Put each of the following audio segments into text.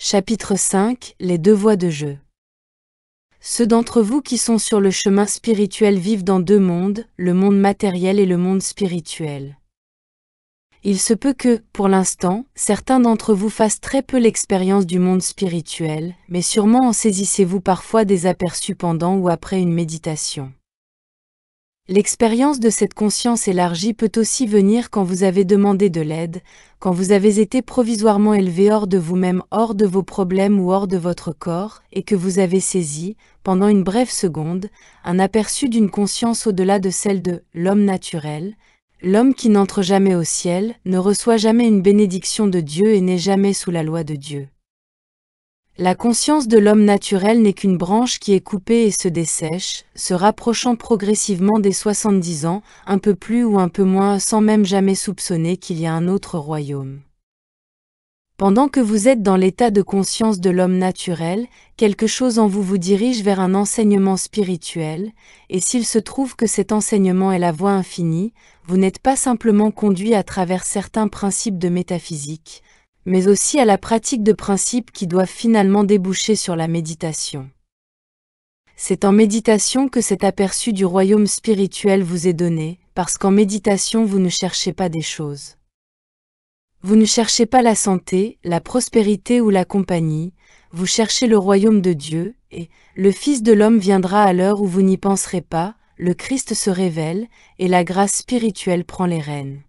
Chapitre 5 Les deux voies de jeu. Ceux d'entre vous qui sont sur le chemin spirituel vivent dans deux mondes, le monde matériel et le monde spirituel. Il se peut que, pour l'instant, certains d'entre vous fassent très peu l'expérience du monde spirituel, mais sûrement en saisissez-vous parfois des aperçus pendant ou après une méditation. L'expérience de cette conscience élargie peut aussi venir quand vous avez demandé de l'aide, quand vous avez été provisoirement élevé hors de vous-même, hors de vos problèmes ou hors de votre corps, et que vous avez saisi, pendant une brève seconde, un aperçu d'une conscience au-delà de celle de l'homme naturel, l'homme qui n'entre jamais au ciel, ne reçoit jamais une bénédiction de Dieu et n'est jamais sous la loi de Dieu. La conscience de l'homme naturel n'est qu'une branche qui est coupée et se dessèche, se rapprochant progressivement des 70 ans, un peu plus ou un peu moins, sans même jamais soupçonner qu'il y a un autre royaume. Pendant que vous êtes dans l'état de conscience de l'homme naturel, quelque chose en vous vous dirige vers un enseignement spirituel, et s'il se trouve que cet enseignement est la voie infinie, vous n'êtes pas simplement conduit à travers certains principes de métaphysique, mais aussi à la pratique de principes qui doivent finalement déboucher sur la méditation. C'est en méditation que cet aperçu du royaume spirituel vous est donné, parce qu'en méditation vous ne cherchez pas des choses. Vous ne cherchez pas la santé, la prospérité ou la compagnie, vous cherchez le royaume de Dieu, et le Fils de l'homme viendra à l'heure où vous n'y penserez pas, le Christ se révèle, et la grâce spirituelle prend les rênes.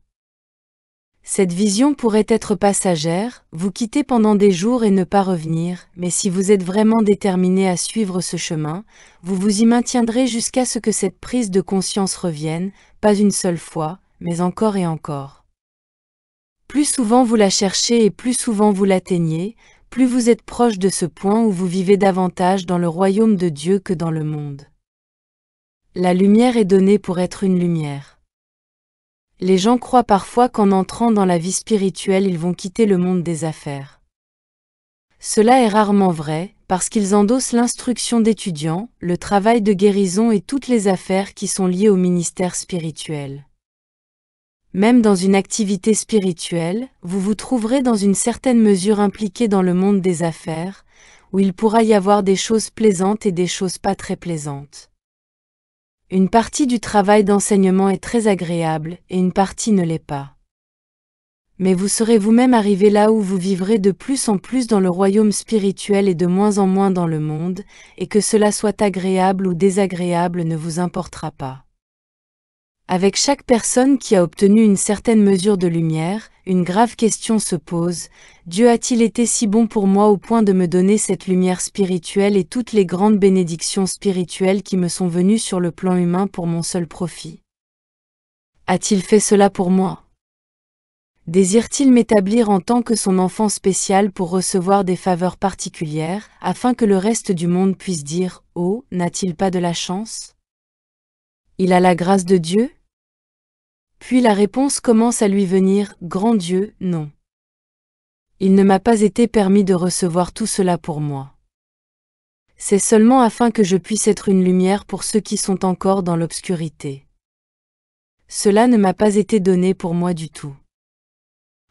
Cette vision pourrait être passagère, vous quitter pendant des jours et ne pas revenir, mais si vous êtes vraiment déterminé à suivre ce chemin, vous vous y maintiendrez jusqu'à ce que cette prise de conscience revienne, pas une seule fois, mais encore et encore. Plus souvent vous la cherchez et plus souvent vous l'atteignez, plus vous êtes proche de ce point où vous vivez davantage dans le royaume de Dieu que dans le monde. La lumière est donnée pour être une lumière. Les gens croient parfois qu'en entrant dans la vie spirituelle ils vont quitter le monde des affaires. Cela est rarement vrai, parce qu'ils endossent l'instruction d'étudiants, le travail de guérison et toutes les affaires qui sont liées au ministère spirituel. Même dans une activité spirituelle, vous vous trouverez dans une certaine mesure impliqué dans le monde des affaires, où il pourra y avoir des choses plaisantes et des choses pas très plaisantes. Une partie du travail d'enseignement est très agréable, et une partie ne l'est pas. Mais vous serez vous-même arrivé là où vous vivrez de plus en plus dans le royaume spirituel et de moins en moins dans le monde, et que cela soit agréable ou désagréable ne vous importera pas. Avec chaque personne qui a obtenu une certaine mesure de lumière, une grave question se pose: Dieu a-t-il été si bon pour moi au point de me donner cette lumière spirituelle et toutes les grandes bénédictions spirituelles qui me sont venues sur le plan humain pour mon seul profit? A-t-il fait cela pour moi? Désire-t-il m'établir en tant que son enfant spécial pour recevoir des faveurs particulières, afin que le reste du monde puisse dire: Oh, n'a-t-il pas de la chance? Il a la grâce de Dieu? Puis la réponse commence à lui venir: Grand Dieu, non. Il ne m'a pas été permis de recevoir tout cela pour moi. C'est seulement afin que je puisse être une lumière pour ceux qui sont encore dans l'obscurité. Cela ne m'a pas été donné pour moi du tout.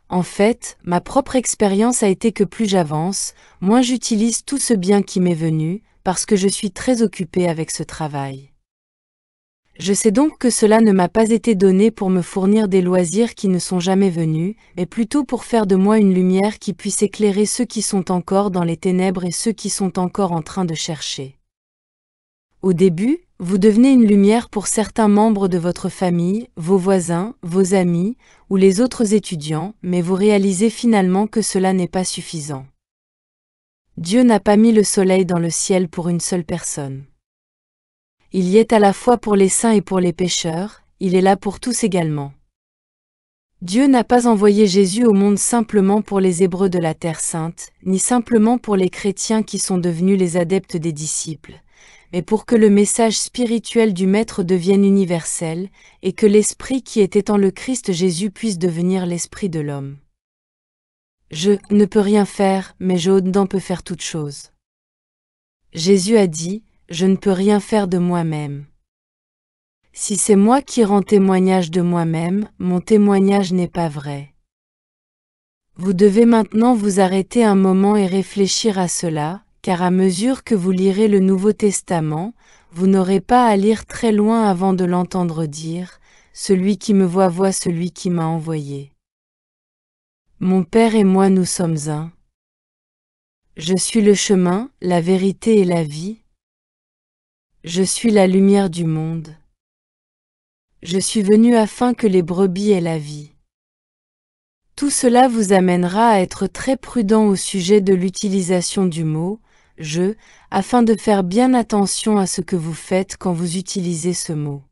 En fait, ma propre expérience a été que plus j'avance, moins j'utilise tout ce bien qui m'est venu, parce que je suis très occupé avec ce travail. Je sais donc que cela ne m'a pas été donné pour me fournir des loisirs qui ne sont jamais venus, mais plutôt pour faire de moi une lumière qui puisse éclairer ceux qui sont encore dans les ténèbres et ceux qui sont encore en train de chercher. Au début, vous devenez une lumière pour certains membres de votre famille, vos voisins, vos amis, ou les autres étudiants, mais vous réalisez finalement que cela n'est pas suffisant. Dieu n'a pas mis le soleil dans le ciel pour une seule personne. Il y est à la fois pour les saints et pour les pécheurs, il est là pour tous également. Dieu n'a pas envoyé Jésus au monde simplement pour les Hébreux de la Terre Sainte, ni simplement pour les chrétiens qui sont devenus les adeptes des disciples, mais pour que le message spirituel du Maître devienne universel, et que l'Esprit qui était en le Christ Jésus puisse devenir l'Esprit de l'homme. Je ne peux rien faire, mais je au-dedans peux faire toutes choses. Jésus a dit: Je ne peux rien faire de moi-même. Si c'est moi qui rends témoignage de moi-même, mon témoignage n'est pas vrai. Vous devez maintenant vous arrêter un moment et réfléchir à cela, car à mesure que vous lirez le Nouveau Testament, vous n'aurez pas à lire très loin avant de l'entendre dire « Celui qui me voit celui qui m'a envoyé. Mon Père et moi nous sommes un. Je suis le chemin, la vérité et la vie. Je suis la lumière du monde. Je suis venu afin que les brebis aient la vie. » Tout cela vous amènera à être très prudent au sujet de l'utilisation du mot « je », afin de faire bien attention à ce que vous faites quand vous utilisez ce mot.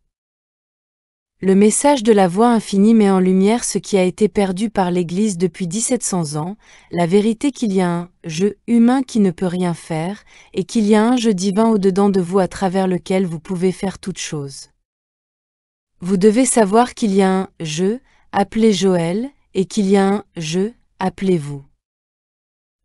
Le message de la voix infinie met en lumière ce qui a été perdu par l'Église depuis 1700 ans, la vérité qu'il y a un « je » humain qui ne peut rien faire, et qu'il y a un « je » divin au-dedans de vous à travers lequel vous pouvez faire toutes choses. Vous devez savoir qu'il y a un « je » appelé Joël, et qu'il y a un « je » appelé vous.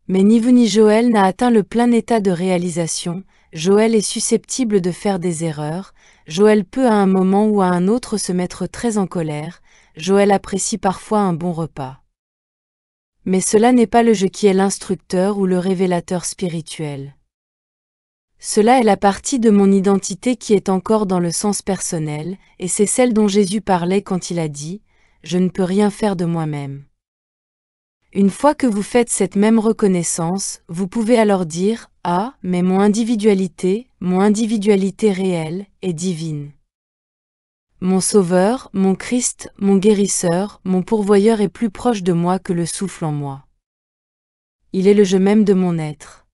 Mais ni vous ni Joël n'a atteint le plein état de réalisation. Joël est susceptible de faire des erreurs, Joël peut à un moment ou à un autre se mettre très en colère, Joël apprécie parfois un bon repas. Mais cela n'est pas le je qui est l'instructeur ou le révélateur spirituel. Cela est la partie de mon identité qui est encore dans le sens personnel, et c'est celle dont Jésus parlait quand il a dit « Je ne peux rien faire de moi-même ». Une fois que vous faites cette même reconnaissance, vous pouvez alors dire « Ah, mais mon individualité réelle, est divine. Mon Sauveur, mon Christ, mon guérisseur, mon pourvoyeur est plus proche de moi que le souffle en moi. Il est le je même de mon être. »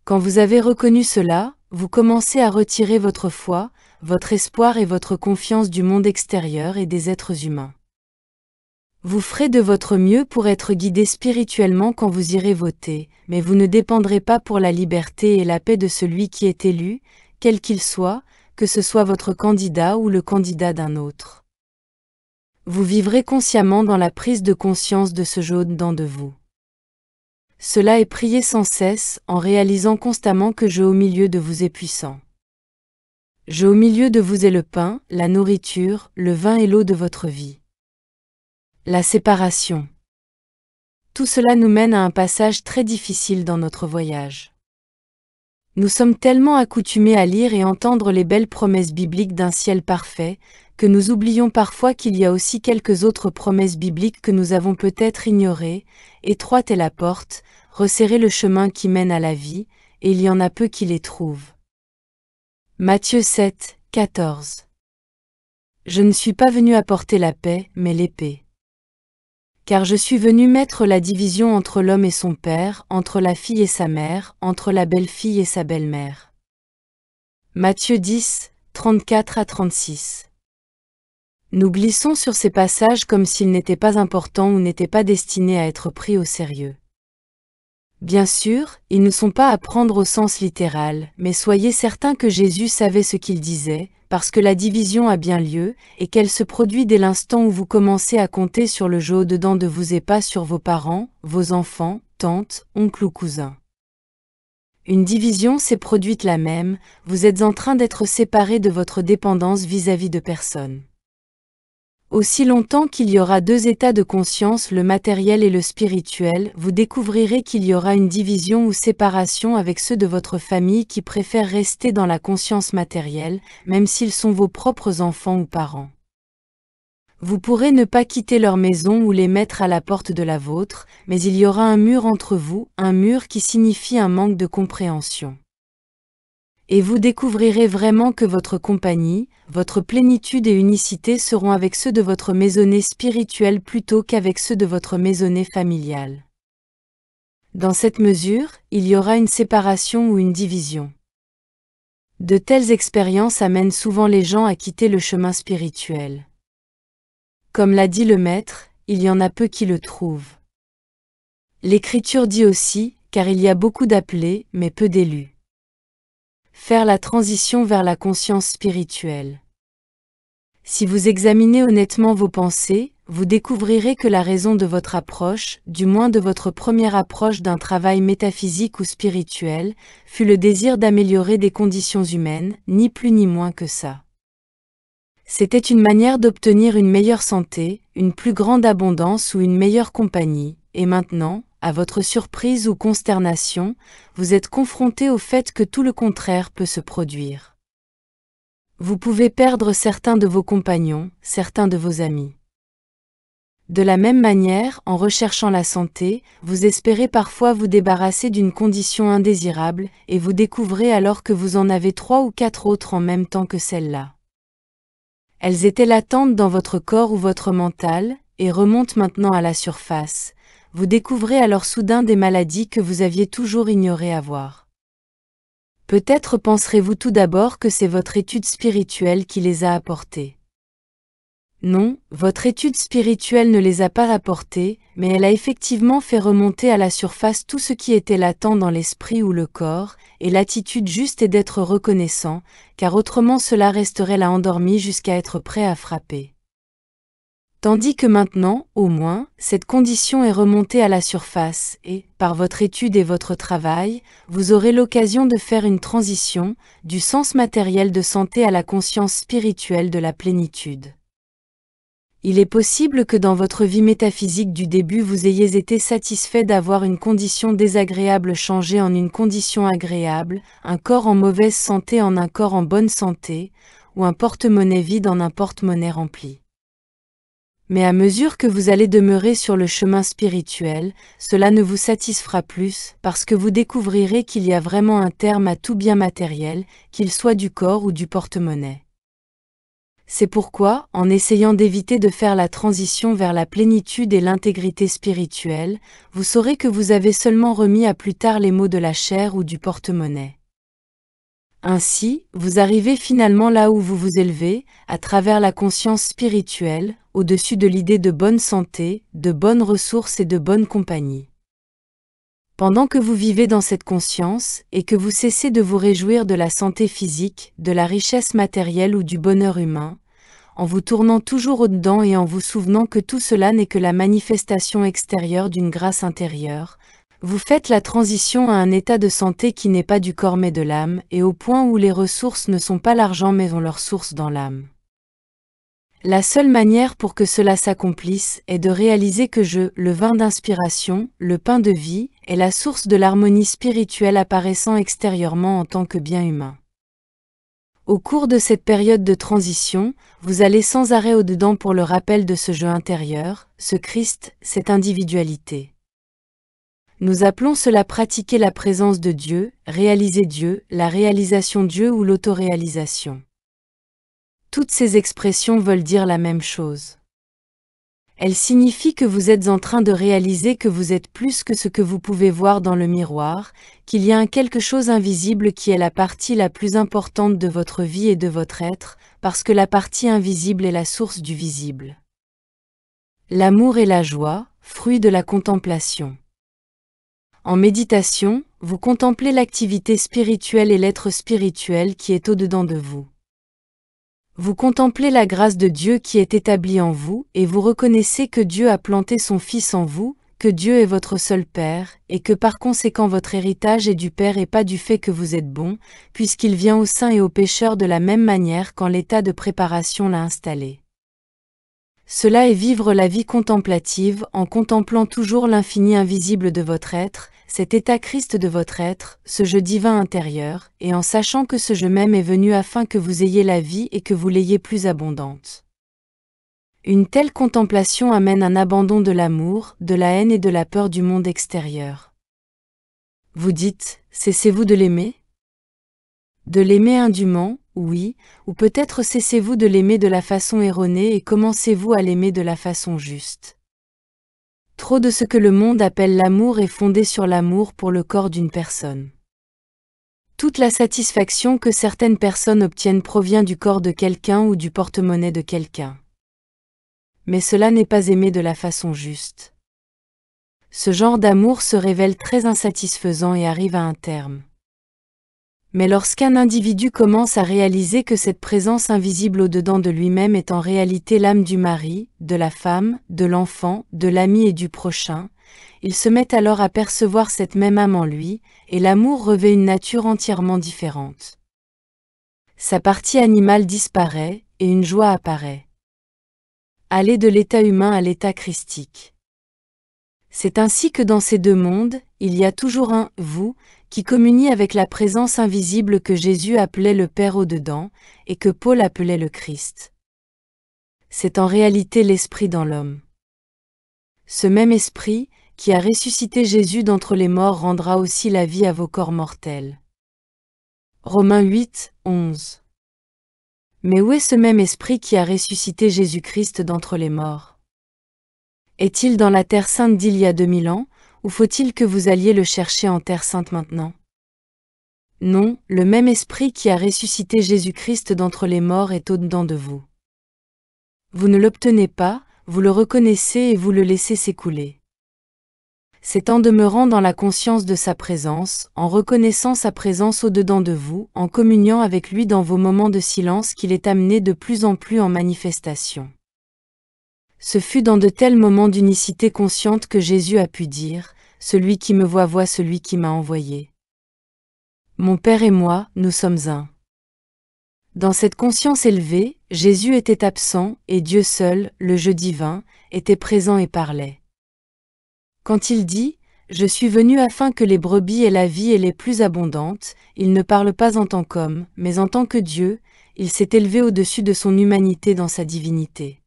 Quand vous avez reconnu cela, vous commencez à retirer votre foi, votre espoir et votre confiance du monde extérieur et des êtres humains. Vous ferez de votre mieux pour être guidé spirituellement quand vous irez voter, mais vous ne dépendrez pas pour la liberté et la paix de celui qui est élu, quel qu'il soit, que ce soit votre candidat ou le candidat d'un autre. Vous vivrez consciemment dans la prise de conscience de ce jeu au-dedans de vous. Cela est prier sans cesse, en réalisant constamment que je au milieu de vous est puissant. Je au milieu de vous est le pain, la nourriture, le vin et l'eau de votre vie. La séparation. Tout cela nous mène à un passage très difficile dans notre voyage. Nous sommes tellement accoutumés à lire et entendre les belles promesses bibliques d'un ciel parfait, que nous oublions parfois qu'il y a aussi quelques autres promesses bibliques que nous avons peut-être ignorées. Étroite est la porte, resserrez le chemin qui mène à la vie, et il y en a peu qui les trouvent. Matthieu 7, 14. Je ne suis pas venu apporter la paix, mais l'épée. Car je suis venu mettre la division entre l'homme et son père, entre la fille et sa mère, entre la belle-fille et sa belle-mère. Matthieu 10, 34 à 36. Nous glissons sur ces passages comme s'ils n'étaient pas importants ou n'étaient pas destinés à être pris au sérieux. Bien sûr, ils ne sont pas à prendre au sens littéral, mais soyez certains que Jésus savait ce qu'il disait, parce que la division a bien lieu, et qu'elle se produit dès l'instant où vous commencez à compter sur le jeu au-dedans de vous et pas sur vos parents, vos enfants, tantes, oncles ou cousins. Une division s'est produite la même, vous êtes en train d'être séparés de votre dépendance vis-à-vis de personne. Aussi longtemps qu'il y aura deux états de conscience, le matériel et le spirituel, vous découvrirez qu'il y aura une division ou séparation avec ceux de votre famille qui préfèrent rester dans la conscience matérielle, même s'ils sont vos propres enfants ou parents. Vous pourrez ne pas quitter leur maison ou les mettre à la porte de la vôtre, mais il y aura un mur entre vous, un mur qui signifie un manque de compréhension. Et vous découvrirez vraiment que votre compagnie, votre plénitude et unicité seront avec ceux de votre maisonnée spirituelle plutôt qu'avec ceux de votre maisonnée familiale. Dans cette mesure, il y aura une séparation ou une division. De telles expériences amènent souvent les gens à quitter le chemin spirituel. Comme l'a dit le Maître, il y en a peu qui le trouvent. L'Écriture dit aussi, car il y a beaucoup d'appelés, mais peu d'élus. Faire la transition vers la conscience spirituelle. Si vous examinez honnêtement vos pensées, vous découvrirez que la raison de votre approche, du moins de votre première approche d'un travail métaphysique ou spirituel, fut le désir d'améliorer des conditions humaines, ni plus ni moins que ça. C'était une manière d'obtenir une meilleure santé, une plus grande abondance ou une meilleure compagnie, et maintenant, à votre surprise ou consternation, vous êtes confronté au fait que tout le contraire peut se produire. Vous pouvez perdre certains de vos compagnons, certains de vos amis. De la même manière, en recherchant la santé, vous espérez parfois vous débarrasser d'une condition indésirable, et vous découvrez alors que vous en avez 3 ou 4 autres en même temps que celle-là. Elles étaient latentes dans votre corps ou votre mental, et remontent maintenant à la surface. Vous découvrez alors soudain des maladies que vous aviez toujours ignoré avoir. Peut-être penserez-vous tout d'abord que c'est votre étude spirituelle qui les a apportées. Non, votre étude spirituelle ne les a pas apportés, mais elle a effectivement fait remonter à la surface tout ce qui était latent dans l'esprit ou le corps, et l'attitude juste est d'être reconnaissant, car autrement cela resterait là endormi jusqu'à être prêt à frapper. Tandis que maintenant, au moins, cette condition est remontée à la surface, et, par votre étude et votre travail, vous aurez l'occasion de faire une transition, du sens matériel de santé à la conscience spirituelle de la plénitude. Il est possible que dans votre vie métaphysique du début vous ayez été satisfait d'avoir une condition désagréable changée en une condition agréable, un corps en mauvaise santé en un corps en bonne santé, ou un porte-monnaie vide en un porte-monnaie rempli. Mais à mesure que vous allez demeurer sur le chemin spirituel, cela ne vous satisfera plus, parce que vous découvrirez qu'il y a vraiment un terme à tout bien matériel, qu'il soit du corps ou du porte-monnaie. C'est pourquoi, en essayant d'éviter de faire la transition vers la plénitude et l'intégrité spirituelle, vous saurez que vous avez seulement remis à plus tard les maux de la chair ou du porte-monnaie. Ainsi, vous arrivez finalement là où vous vous élevez, à travers la conscience spirituelle, au-dessus de l'idée de bonne santé, de bonnes ressources et de bonne compagnie. Pendant que vous vivez dans cette conscience, et que vous cessez de vous réjouir de la santé physique, de la richesse matérielle ou du bonheur humain, en vous tournant toujours au-dedans et en vous souvenant que tout cela n'est que la manifestation extérieure d'une grâce intérieure, vous faites la transition à un état de santé qui n'est pas du corps mais de l'âme, et au point où les ressources ne sont pas l'argent mais ont leur source dans l'âme. La seule manière pour que cela s'accomplisse est de réaliser que le vin d'inspiration, le pain de vie, est la source de l'harmonie spirituelle apparaissant extérieurement en tant que bien humain. Au cours de cette période de transition, vous allez sans arrêt au-dedans pour le rappel de ce jeu intérieur, ce Christ, cette individualité. Nous appelons cela pratiquer la présence de Dieu, réaliser Dieu, la réalisation Dieu ou l'autoréalisation. Toutes ces expressions veulent dire la même chose. Elles signifient que vous êtes en train de réaliser que vous êtes plus que ce que vous pouvez voir dans le miroir, qu'il y a un quelque chose invisible qui est la partie la plus importante de votre vie et de votre être, parce que la partie invisible est la source du visible. L'amour et la joie, fruit de la contemplation. En méditation, vous contemplez l'activité spirituelle et l'être spirituel qui est au-dedans de vous. Vous contemplez la grâce de Dieu qui est établie en vous, et vous reconnaissez que Dieu a planté son Fils en vous, que Dieu est votre seul Père, et que par conséquent votre héritage est du Père et pas du fait que vous êtes bon, puisqu'il vient aux saints et aux pécheurs de la même manière qu'en l'état de préparation l'a installé. Cela est vivre la vie contemplative en contemplant toujours l'infini invisible de votre être, cet état Christ de votre être, ce jeu divin intérieur, et en sachant que ce jeu même est venu afin que vous ayez la vie et que vous l'ayez plus abondante. Une telle contemplation amène un abandon de l'amour, de la haine et de la peur du monde extérieur. Vous dites, cessez-vous de l'aimer ? De l'aimer indûment, oui, ou peut-être cessez-vous de l'aimer de la façon erronée et commencez-vous à l'aimer de la façon juste. Trop de ce que le monde appelle l'amour est fondé sur l'amour pour le corps d'une personne. Toute la satisfaction que certaines personnes obtiennent provient du corps de quelqu'un ou du porte-monnaie de quelqu'un. Mais cela n'est pas aimé de la façon juste. Ce genre d'amour se révèle très insatisfaisant et arrive à un terme. Mais lorsqu'un individu commence à réaliser que cette présence invisible au-dedans de lui-même est en réalité l'âme du mari, de la femme, de l'enfant, de l'ami et du prochain, il se met alors à percevoir cette même âme en lui, et l'amour revêt une nature entièrement différente. Sa partie animale disparaît, et une joie apparaît. Aller de l'état humain à l'état christique. C'est ainsi que dans ces deux mondes, il y a toujours un « vous » qui communie avec la présence invisible que Jésus appelait le Père au-dedans, et que Paul appelait le Christ. C'est en réalité l'Esprit dans l'homme. Ce même Esprit, qui a ressuscité Jésus d'entre les morts rendra aussi la vie à vos corps mortels. Romains 8, 11. Mais où est ce même Esprit qui a ressuscité Jésus-Christ d'entre les morts? Est-il dans la Terre Sainte d'il y a 2000 ans, ou faut-il que vous alliez le chercher en Terre Sainte maintenant? Non, le même Esprit qui a ressuscité Jésus-Christ d'entre les morts est au-dedans de vous. Vous ne l'obtenez pas, vous le reconnaissez et vous le laissez s'écouler. C'est en demeurant dans la conscience de sa présence, en reconnaissant sa présence au-dedans de vous, en communiant avec lui dans vos moments de silence qu'il est amené de plus en plus en manifestation. Ce fut dans de tels moments d'unicité consciente que Jésus a pu dire « Celui qui me voit celui qui m'a envoyé. Mon Père et moi, nous sommes un. » Dans cette conscience élevée, Jésus était absent et Dieu seul, le jeu divin, était présent et parlait. Quand il dit « Je suis venu afin que les brebis aient la vie et les plus abondantes », il ne parle pas en tant qu'homme, mais en tant que Dieu, il s'est élevé au-dessus de son humanité dans sa divinité.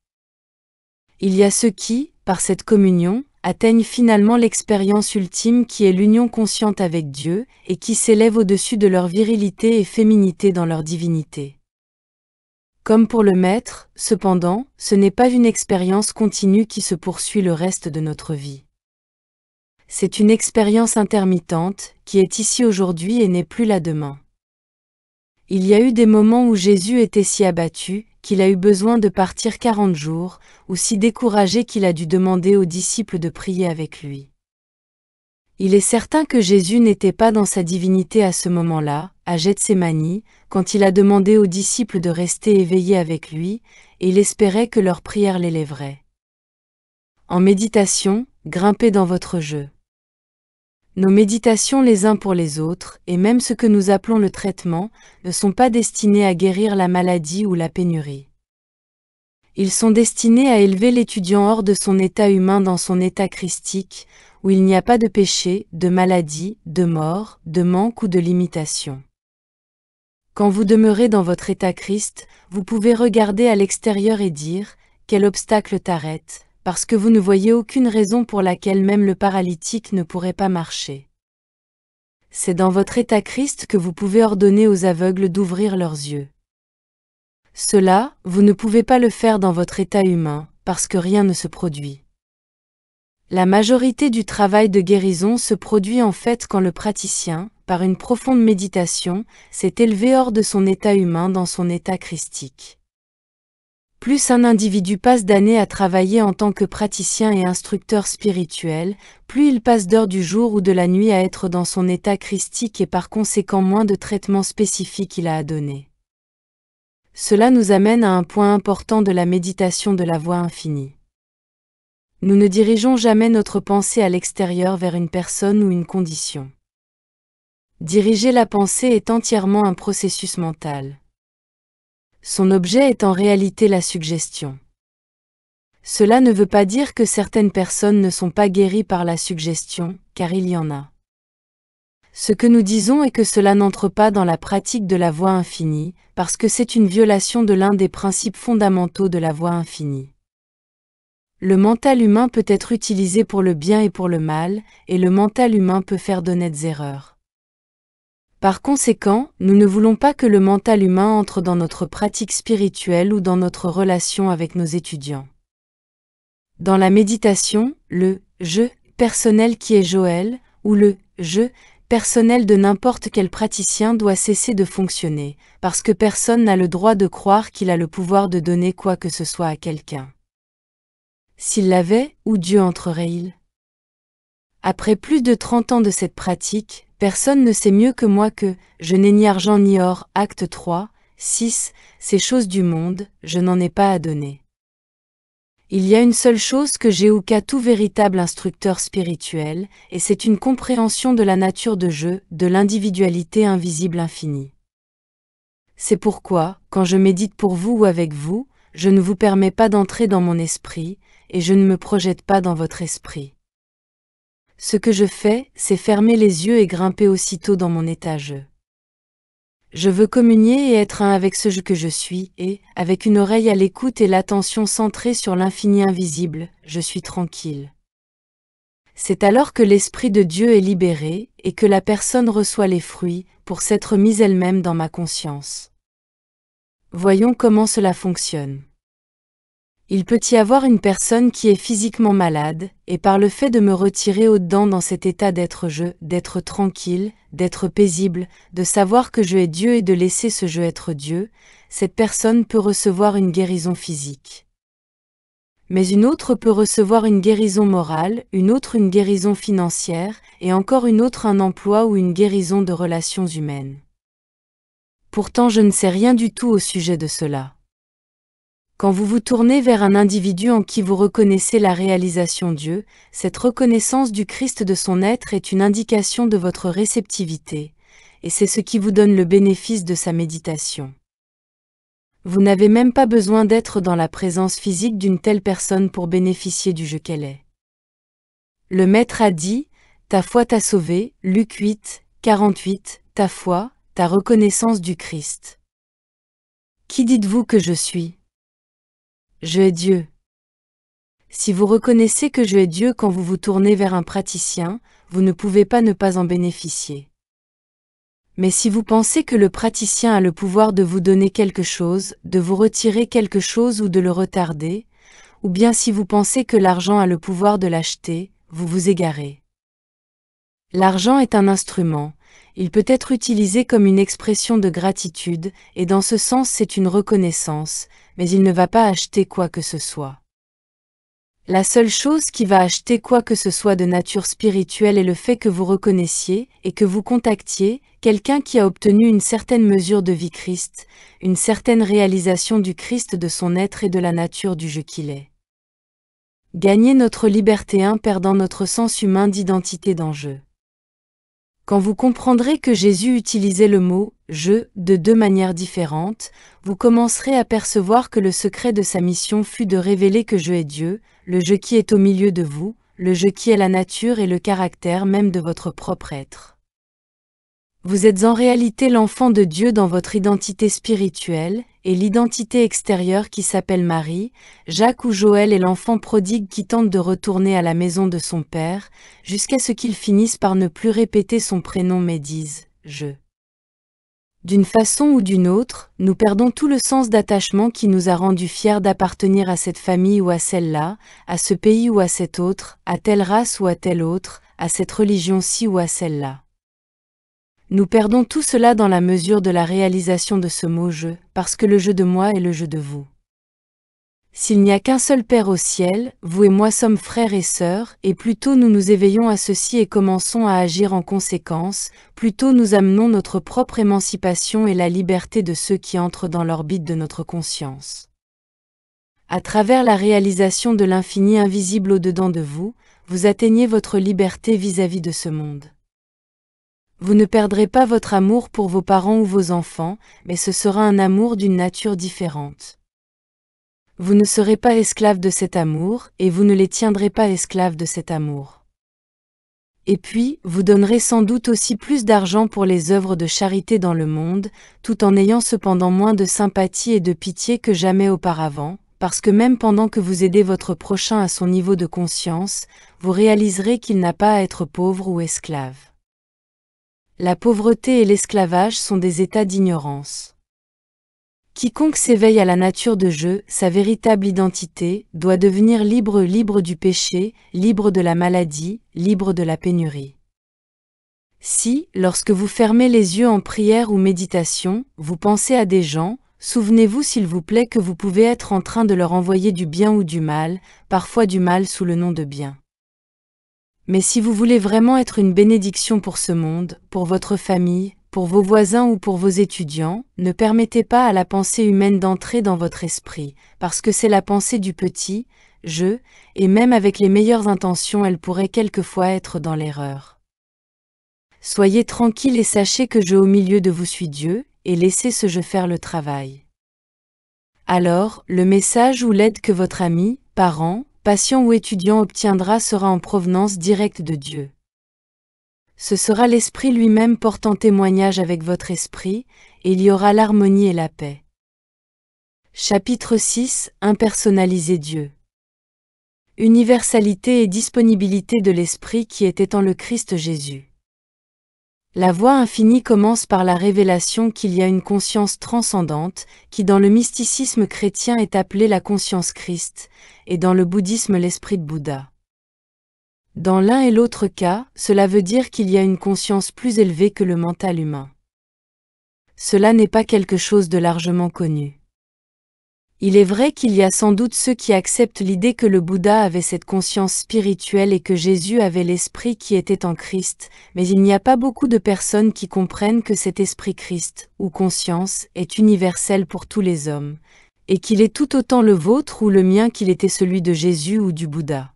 Il y a ceux qui, par cette communion, atteignent finalement l'expérience ultime qui est l'union consciente avec Dieu et qui s'élèvent au-dessus de leur virilité et féminité dans leur divinité. Comme pour le Maître, cependant, ce n'est pas une expérience continue qui se poursuit le reste de notre vie. C'est une expérience intermittente, qui est ici aujourd'hui et n'est plus là demain. Il y a eu des moments où Jésus était si abattu, qu'il a eu besoin de partir 40 jours, ou si découragé qu'il a dû demander aux disciples de prier avec lui. Il est certain que Jésus n'était pas dans sa divinité à ce moment-là, à Gethsémani, quand il a demandé aux disciples de rester éveillés avec lui, et il espérait que leur prière l'élèverait. En méditation, grimpez dans votre jeu. Nos méditations les uns pour les autres, et même ce que nous appelons le traitement, ne sont pas destinés à guérir la maladie ou la pénurie. Ils sont destinés à élever l'étudiant hors de son état humain dans son état christique, où il n'y a pas de péché, de maladie, de mort, de manque ou de limitation. Quand vous demeurez dans votre état Christ, vous pouvez regarder à l'extérieur et dire « Quel obstacle t'arrête ?» parce que vous ne voyez aucune raison pour laquelle même le paralytique ne pourrait pas marcher. C'est dans votre état Christ que vous pouvez ordonner aux aveugles d'ouvrir leurs yeux. Cela, vous ne pouvez pas le faire dans votre état humain, parce que rien ne se produit. La majorité du travail de guérison se produit en fait quand le praticien, par une profonde méditation, s'est élevé hors de son état humain dans son état christique. Plus un individu passe d'années à travailler en tant que praticien et instructeur spirituel, plus il passe d'heures du jour ou de la nuit à être dans son état christique et par conséquent moins de traitements spécifiques il a à donner. Cela nous amène à un point important de la méditation de la voie infinie. Nous ne dirigeons jamais notre pensée à l'extérieur vers une personne ou une condition. Diriger la pensée est entièrement un processus mental. Son objet est en réalité la suggestion. Cela ne veut pas dire que certaines personnes ne sont pas guéries par la suggestion, car il y en a. Ce que nous disons est que cela n'entre pas dans la pratique de la voie infinie, parce que c'est une violation de l'un des principes fondamentaux de la voie infinie. Le mental humain peut être utilisé pour le bien et pour le mal, et le mental humain peut faire d'honnêtes erreurs. Par conséquent, nous ne voulons pas que le mental humain entre dans notre pratique spirituelle ou dans notre relation avec nos étudiants. Dans la méditation, le « je » personnel qui est Joël, ou le « je » personnel de n'importe quel praticien doit cesser de fonctionner, parce que personne n'a le droit de croire qu'il a le pouvoir de donner quoi que ce soit à quelqu'un. S'il l'avait, où Dieu entrerait-il? Après plus de 30 ans de cette pratique, personne ne sait mieux que moi que « je n'ai ni argent ni or » acte 3, 6, ces choses du monde, je n'en ai pas à donner. Il y a une seule chose que j'ai ou qu'a tout véritable instructeur spirituel, et c'est une compréhension de la nature de jeu, de l'individualité invisible infinie. C'est pourquoi, quand je médite pour vous ou avec vous, je ne vous permets pas d'entrer dans mon esprit, et je ne me projette pas dans votre esprit. Ce que je fais, c'est fermer les yeux et grimper aussitôt dans mon état je. Je veux communier et être un avec ce je que je suis, et, avec une oreille à l'écoute et l'attention centrée sur l'infini invisible, je suis tranquille. C'est alors que l'Esprit de Dieu est libéré, et que la personne reçoit les fruits, pour s'être mise elle-même dans ma conscience. Voyons comment cela fonctionne. Il peut y avoir une personne qui est physiquement malade, et par le fait de me retirer au-dedans dans cet état d'être je, d'être tranquille, d'être paisible, de savoir que je est Dieu et de laisser ce je être Dieu, cette personne peut recevoir une guérison physique. Mais une autre peut recevoir une guérison morale, une autre une guérison financière, et encore une autre un emploi ou une guérison de relations humaines. Pourtant je ne sais rien du tout au sujet de cela. Quand vous vous tournez vers un individu en qui vous reconnaissez la réalisation Dieu, cette reconnaissance du Christ de son être est une indication de votre réceptivité, et c'est ce qui vous donne le bénéfice de sa méditation. Vous n'avez même pas besoin d'être dans la présence physique d'une telle personne pour bénéficier du je qu'elle est. Le Maître a dit, « Ta foi t'a sauvé » Luc 8, 48, ta foi, ta reconnaissance du Christ. Qui dites-vous que je suis ? Je est Dieu. Si vous reconnaissez que je est Dieu quand vous vous tournez vers un praticien, vous ne pouvez pas ne pas en bénéficier. Mais si vous pensez que le praticien a le pouvoir de vous donner quelque chose, de vous retirer quelque chose ou de le retarder, ou bien si vous pensez que l'argent a le pouvoir de l'acheter, vous vous égarez. L'argent est un instrument, il peut être utilisé comme une expression de gratitude, et dans ce sens c'est une reconnaissance, mais il ne va pas acheter quoi que ce soit. La seule chose qui va acheter quoi que ce soit de nature spirituelle est le fait que vous reconnaissiez, et que vous contactiez, quelqu'un qui a obtenu une certaine mesure de vie Christ, une certaine réalisation du Christ de son être et de la nature du je qu'il est. Gagner notre liberté en perdant notre sens humain d'identité dans je. Quand vous comprendrez que Jésus utilisait le mot « je » de deux manières différentes, vous commencerez à percevoir que le secret de sa mission fut de révéler que je est Dieu, le je qui est au milieu de vous, le je qui est la nature et le caractère même de votre propre être. Vous êtes en réalité l'enfant de Dieu dans votre identité spirituelle, et l'identité extérieure qui s'appelle Marie, Jacques ou Joël est l'enfant prodigue qui tente de retourner à la maison de son père, jusqu'à ce qu'il finisse par ne plus répéter son prénom mais dise « je ». D'une façon ou d'une autre, nous perdons tout le sens d'attachement qui nous a rendus fiers d'appartenir à cette famille ou à celle-là, à ce pays ou à cet autre, à telle race ou à telle autre, à cette religion-ci ou à celle-là. Nous perdons tout cela dans la mesure de la réalisation de ce mot « je », parce que le je de moi est le je de vous. S'il n'y a qu'un seul Père au ciel, vous et moi sommes frères et sœurs, et plus tôt nous nous éveillons à ceci et commençons à agir en conséquence, plus tôt nous amenons notre propre émancipation et la liberté de ceux qui entrent dans l'orbite de notre conscience. À travers la réalisation de l'infini invisible au-dedans de vous, vous atteignez votre liberté vis-à-vis de ce monde. Vous ne perdrez pas votre amour pour vos parents ou vos enfants, mais ce sera un amour d'une nature différente. Vous ne serez pas esclave de cet amour, et vous ne les tiendrez pas esclaves de cet amour. Et puis, vous donnerez sans doute aussi plus d'argent pour les œuvres de charité dans le monde, tout en ayant cependant moins de sympathie et de pitié que jamais auparavant, parce que même pendant que vous aidez votre prochain à son niveau de conscience, vous réaliserez qu'il n'a pas à être pauvre ou esclave. La pauvreté et l'esclavage sont des états d'ignorance. Quiconque s'éveille à la nature de je, sa véritable identité, doit devenir libre du péché, libre de la maladie, libre de la pénurie. Si, lorsque vous fermez les yeux en prière ou méditation, vous pensez à des gens, souvenez-vous s'il vous plaît que vous pouvez être en train de leur envoyer du bien ou du mal, parfois du mal sous le nom de bien. Mais si vous voulez vraiment être une bénédiction pour ce monde, pour votre famille, pour vos voisins ou pour vos étudiants, ne permettez pas à la pensée humaine d'entrer dans votre esprit, parce que c'est la pensée du petit « je », et même avec les meilleures intentions elle pourrait quelquefois être dans l'erreur. Soyez tranquille et sachez que je au milieu de vous suis Dieu, et laissez ce je faire le travail. Alors, le message ou l'aide que votre ami, parent, patient ou étudiant obtiendra sera en provenance directe de Dieu. Ce sera l'Esprit lui-même portant témoignage avec votre esprit, et il y aura l'harmonie et la paix. Chapitre 6 – Impersonnaliser Dieu. Universalité et disponibilité de l'Esprit qui était en le Christ Jésus. La voie infinie commence par la révélation qu'il y a une conscience transcendante, qui dans le mysticisme chrétien est appelée la conscience Christ, et dans le bouddhisme l'esprit de Bouddha. Dans l'un et l'autre cas, cela veut dire qu'il y a une conscience plus élevée que le mental humain. Cela n'est pas quelque chose de largement connu. Il est vrai qu'il y a sans doute ceux qui acceptent l'idée que le Bouddha avait cette conscience spirituelle et que Jésus avait l'esprit qui était en Christ, mais il n'y a pas beaucoup de personnes qui comprennent que cet esprit Christ, ou conscience, est universel pour tous les hommes, et qu'il est tout autant le vôtre ou le mien qu'il était celui de Jésus ou du Bouddha.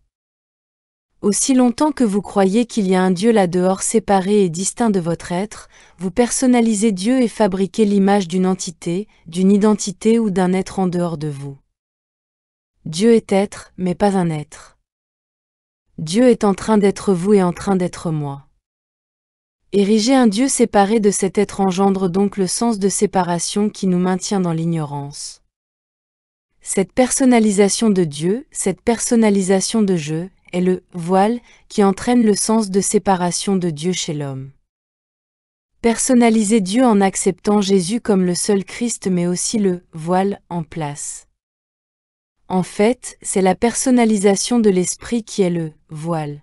Aussi longtemps que vous croyez qu'il y a un Dieu là-dehors séparé et distinct de votre être, vous personnalisez Dieu et fabriquez l'image d'une entité, d'une identité ou d'un être en dehors de vous. Dieu est être, mais pas un être. Dieu est en train d'être vous et en train d'être moi. Ériger un Dieu séparé de cet être engendre donc le sens de séparation qui nous maintient dans l'ignorance. Cette personnalisation de Dieu, cette personnalisation de je, est le voile qui entraîne le sens de séparation de Dieu chez l'homme. Personnaliser Dieu en acceptant Jésus comme le seul Christ met aussi le voile en place. En fait, c'est la personnalisation de l'esprit qui est le voile.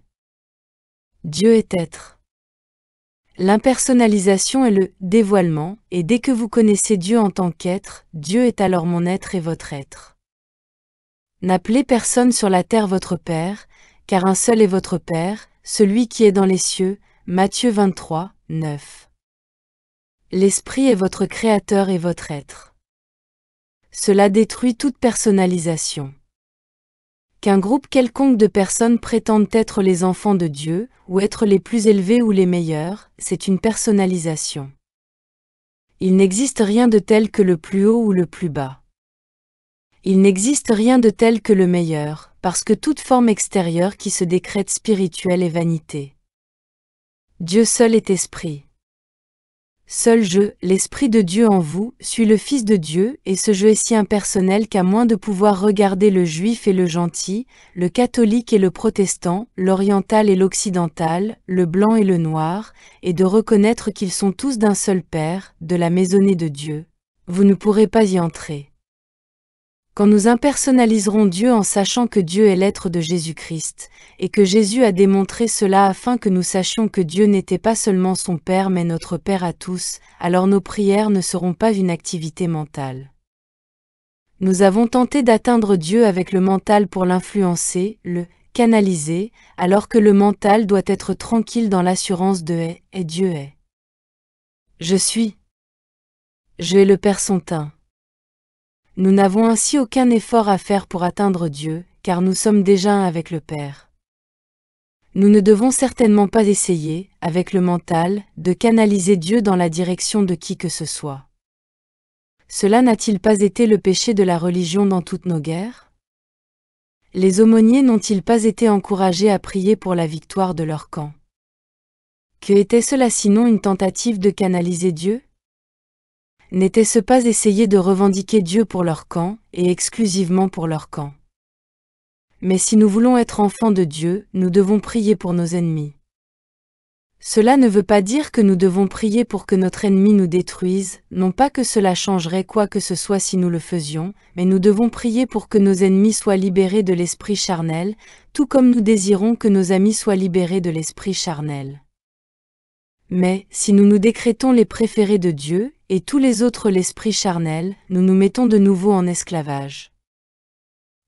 Dieu est être. L'impersonnalisation est le dévoilement, et dès que vous connaissez Dieu en tant qu'être, Dieu est alors mon être et votre être. N'appelez personne sur la terre votre Père, car un seul est votre Père, celui qui est dans les cieux. Matthieu 23, 9. L'Esprit est votre Créateur et votre être. Cela détruit toute personnalisation. Qu'un groupe quelconque de personnes prétendent être les enfants de Dieu, ou être les plus élevés ou les meilleurs, c'est une personnalisation. Il n'existe rien de tel que le plus haut ou le plus bas. Il n'existe rien de tel que le meilleur, parce que toute forme extérieure qui se décrète spirituelle est vanité. Dieu seul est esprit. Seul je, l'Esprit de Dieu en vous, suis le Fils de Dieu, et ce je est si impersonnel qu'à moins de pouvoir regarder le juif et le gentil, le catholique et le protestant, l'oriental et l'occidental, le blanc et le noir, et de reconnaître qu'ils sont tous d'un seul Père, de la maisonnée de Dieu, vous ne pourrez pas y entrer. Quand nous impersonnaliserons Dieu en sachant que Dieu est l'être de Jésus-Christ, et que Jésus a démontré cela afin que nous sachions que Dieu n'était pas seulement son Père mais notre Père à tous, alors nos prières ne seront pas une activité mentale. Nous avons tenté d'atteindre Dieu avec le mental pour l'influencer, le canaliser, alors que le mental doit être tranquille dans l'assurance de et Dieu est. Je suis. Je est le Père Sontin. Nous n'avons ainsi aucun effort à faire pour atteindre Dieu, car nous sommes déjà un avec le Père. Nous ne devons certainement pas essayer, avec le mental, de canaliser Dieu dans la direction de qui que ce soit. Cela n'a-t-il pas été le péché de la religion dans toutes nos guerres? Les aumôniers n'ont-ils pas été encouragés à prier pour la victoire de leur camp? Que était cela sinon une tentative de canaliser Dieu? N'était-ce pas essayer de revendiquer Dieu pour leur camp, et exclusivement pour leur camp? Mais si nous voulons être enfants de Dieu, nous devons prier pour nos ennemis. Cela ne veut pas dire que nous devons prier pour que notre ennemi nous détruise, non pas que cela changerait quoi que ce soit si nous le faisions, mais nous devons prier pour que nos ennemis soient libérés de l'esprit charnel, tout comme nous désirons que nos amis soient libérés de l'esprit charnel. Mais, si nous nous décrétons les préférés de Dieu, et tous les autres l'esprit charnel, nous nous mettons de nouveau en esclavage.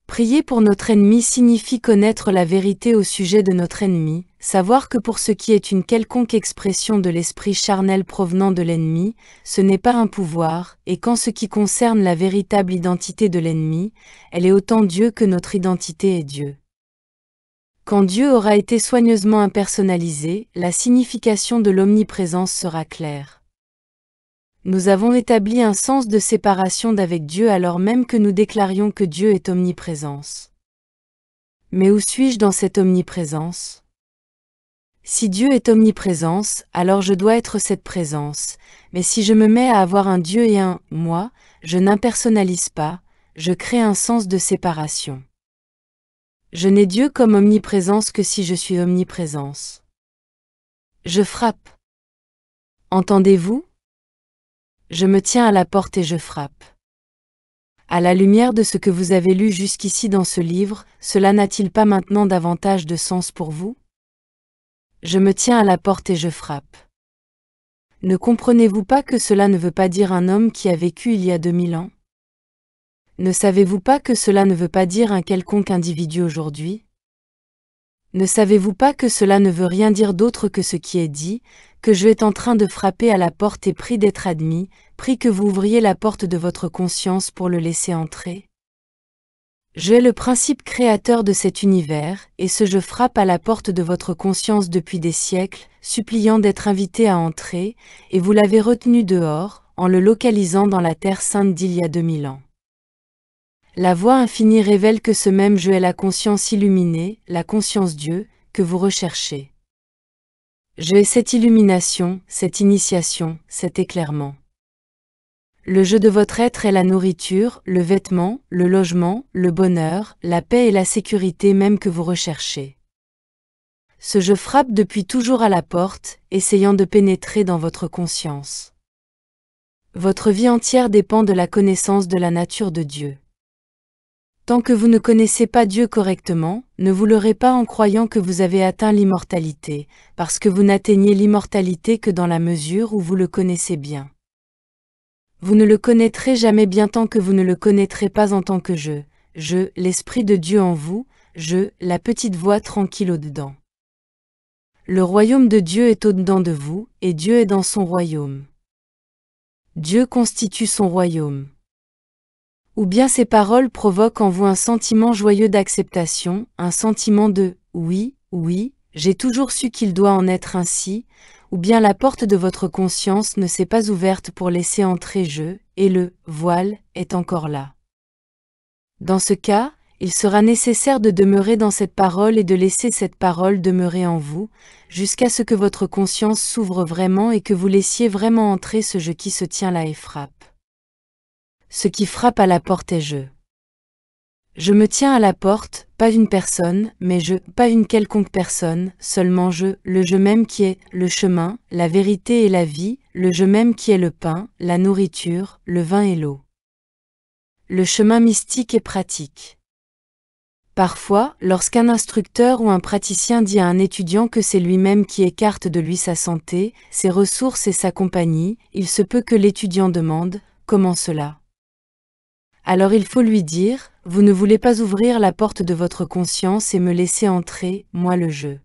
Prier pour notre ennemi signifie connaître la vérité au sujet de notre ennemi, savoir que pour ce qui est une quelconque expression de l'esprit charnel provenant de l'ennemi, ce n'est pas un pouvoir, et qu'en ce qui concerne la véritable identité de l'ennemi, elle est autant Dieu que notre identité est Dieu. Quand Dieu aura été soigneusement impersonnalisé, la signification de l'omniprésence sera claire. Nous avons établi un sens de séparation d'avec Dieu alors même que nous déclarions que Dieu est omniprésence. Mais où suis-je dans cette omniprésence? Si Dieu est omniprésence, alors je dois être cette présence, mais si je me mets à avoir un Dieu et un « moi », je n'impersonnalise pas, je crée un sens de séparation. Je n'ai Dieu comme omniprésence que si je suis omniprésence. Je frappe. Entendez-vous? Je me tiens à la porte et je frappe. À la lumière de ce que vous avez lu jusqu'ici dans ce livre, cela n'a-t-il pas maintenant davantage de sens pour vous? Je me tiens à la porte et je frappe. Ne comprenez-vous pas que cela ne veut pas dire un homme qui a vécu il y a 2000 ans? Ne savez-vous pas que cela ne veut pas dire un quelconque individu aujourd'hui? Ne savez-vous pas que cela ne veut rien dire d'autre que ce qui est dit, que je est en train de frapper à la porte et prie d'être admis, prie que vous ouvriez la porte de votre conscience pour le laisser entrer? Je est le principe créateur de cet univers, et je frappe à la porte de votre conscience depuis des siècles, suppliant d'être invité à entrer, et vous l'avez retenu dehors, en le localisant dans la Terre sainte d'il y a 2000 ans. La voix infinie révèle que ce même je est la conscience illuminée, la conscience Dieu, que vous recherchez. Je est cette illumination, cette initiation, cet éclairement. Le je de votre être est la nourriture, le vêtement, le logement, le bonheur, la paix et la sécurité même que vous recherchez. Ce je frappe depuis toujours à la porte, essayant de pénétrer dans votre conscience. Votre vie entière dépend de la connaissance de la nature de Dieu. Tant que vous ne connaissez pas Dieu correctement, ne vous leurrez pas en croyant que vous avez atteint l'immortalité, parce que vous n'atteignez l'immortalité que dans la mesure où vous le connaissez bien. Vous ne le connaîtrez jamais bien tant que vous ne le connaîtrez pas en tant que je, l'Esprit de Dieu en vous, je, la petite voix tranquille au-dedans. Le royaume de Dieu est au-dedans de vous, et Dieu est dans son royaume. Dieu constitue son royaume. Ou bien ces paroles provoquent en vous un sentiment joyeux d'acceptation, un sentiment de « oui, oui, j'ai toujours su qu'il doit en être ainsi », ou bien la porte de votre conscience ne s'est pas ouverte pour laisser entrer je, et le « voile » est encore là. Dans ce cas, il sera nécessaire de demeurer dans cette parole et de laisser cette parole demeurer en vous, jusqu'à ce que votre conscience s'ouvre vraiment et que vous laissiez vraiment entrer ce je qui se tient là et frappe. Ce qui frappe à la porte est je. Je me tiens à la porte, pas une personne, mais je, pas une quelconque personne, seulement je, le je même qui est le chemin, la vérité et la vie, le je même qui est le pain, la nourriture, le vin et l'eau. Le chemin mystique et pratique. Parfois, lorsqu'un instructeur ou un praticien dit à un étudiant que c'est lui-même qui écarte de lui sa santé, ses ressources et sa compagnie, il se peut que l'étudiant demande « Comment cela ?» Alors il faut lui dire, vous ne voulez pas ouvrir la porte de votre conscience et me laisser entrer, moi le je.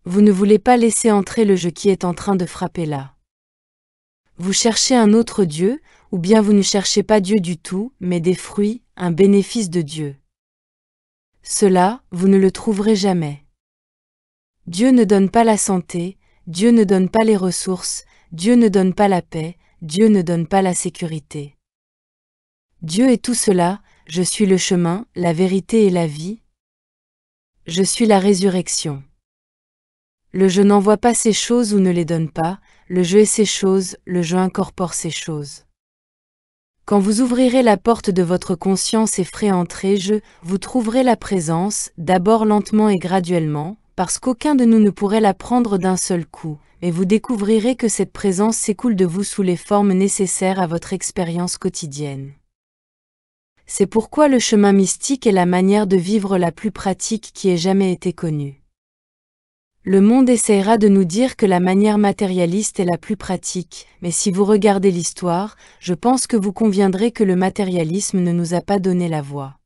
Vous ne voulez pas laisser entrer le je qui est en train de frapper là. Vous cherchez un autre Dieu, ou bien vous ne cherchez pas Dieu du tout, mais des fruits, un bénéfice de Dieu. Cela, vous ne le trouverez jamais. Dieu ne donne pas la santé, Dieu ne donne pas les ressources, Dieu ne donne pas la paix, Dieu ne donne pas la sécurité. Dieu est tout cela, je suis le chemin, la vérité et la vie. Je suis la résurrection. Le je n'envoie pas ces choses ou ne les donne pas, le je est ces choses, le je incorpore ces choses. Quand vous ouvrirez la porte de votre conscience et ferez entrer je, vous trouverez la présence, d'abord lentement et graduellement, parce qu'aucun de nous ne pourrait la prendre d'un seul coup, mais vous découvrirez que cette présence s'écoule de vous sous les formes nécessaires à votre expérience quotidienne. C'est pourquoi le chemin mystique est la manière de vivre la plus pratique qui ait jamais été connue. Le monde essaiera de nous dire que la manière matérialiste est la plus pratique, mais si vous regardez l'histoire, je pense que vous conviendrez que le matérialisme ne nous a pas donné la voie.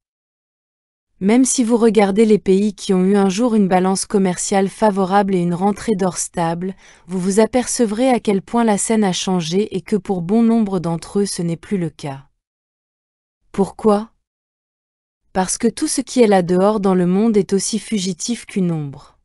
Même si vous regardez les pays qui ont eu un jour une balance commerciale favorable et une rentrée d'or stable, vous vous apercevrez à quel point la scène a changé et que pour bon nombre d'entre eux ce n'est plus le cas. Pourquoi? Parce que tout ce qui est là dehors dans le monde est aussi fugitif qu'une ombre.